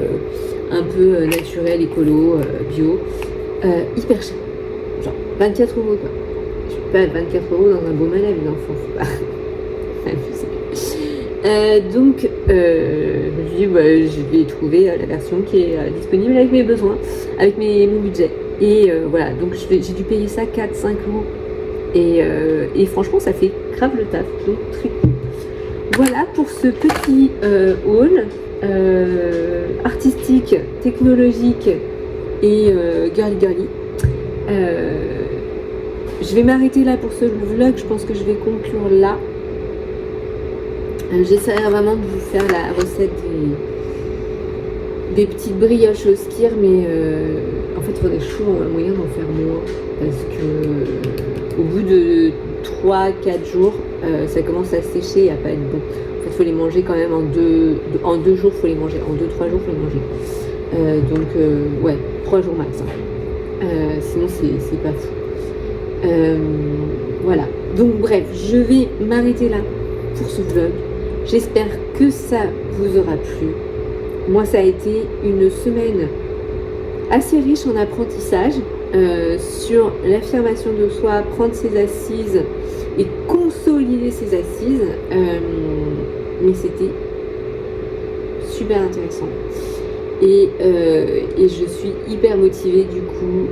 un peu naturels, écolo, bio, hyper cher. Genre 24 € quoi. Je suis pas à 24 € dans un baume à lèvres, les enfants, faut pas abuser. Donc, je me suis dit, je vais trouver la version qui est disponible avec mes besoins, avec mon budget. Et voilà, donc j'ai dû payer ça 4-5 €. Et franchement, ça fait grave le taf, donc très cool. Voilà pour ce petit haul artistique, technologique et girly. Je vais m'arrêter là pour ce vlog, je pense que je vais conclure là. J'essaierai vraiment de vous faire la recette des petites brioches au skyr, mais en fait il faudrait que je trouve un moyen d'en faire moins parce que au bout de 3-4 jours ça commence à sécher et à pas être bon. En fait il faut les manger quand même en 2 jours, faut les manger en 2-3 jours, faut les manger. Donc ouais, 3 jours max. Sinon c'est pas fou. Voilà, donc bref, je vais m'arrêter là pour ce vlog. J'espère que ça vous aura plu. Moi, ça a été une semaine assez riche en apprentissage sur l'affirmation de soi, prendre ses assises et consolider ses assises. Mais c'était super intéressant. Et je suis hyper motivée du coup,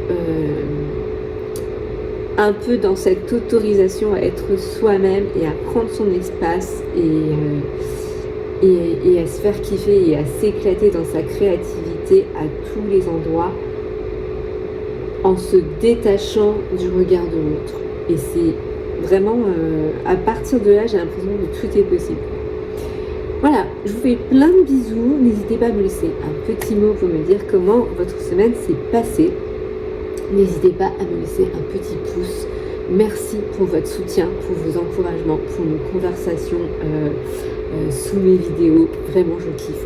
un peu dans cette autorisation à être soi-même et à prendre son espace et à se faire kiffer et à s'éclater dans sa créativité à tous les endroits en se détachant du regard de l'autre. Et c'est vraiment, à partir de là, j'ai l'impression que tout est possible. Voilà, je vous fais plein de bisous. N'hésitez pas à me laisser un petit mot pour me dire comment votre semaine s'est passée. N'hésitez pas à me laisser un petit pouce. Merci pour votre soutien, pour vos encouragements, pour nos conversations sous mes vidéos. Vraiment, je kiffe.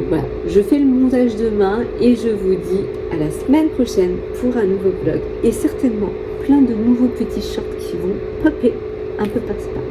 Voilà, je fais le montage demain et je vous dis à la semaine prochaine pour un nouveau vlog. Et certainement plein de nouveaux petits shorts qui vont popper un peu par-ci par-là.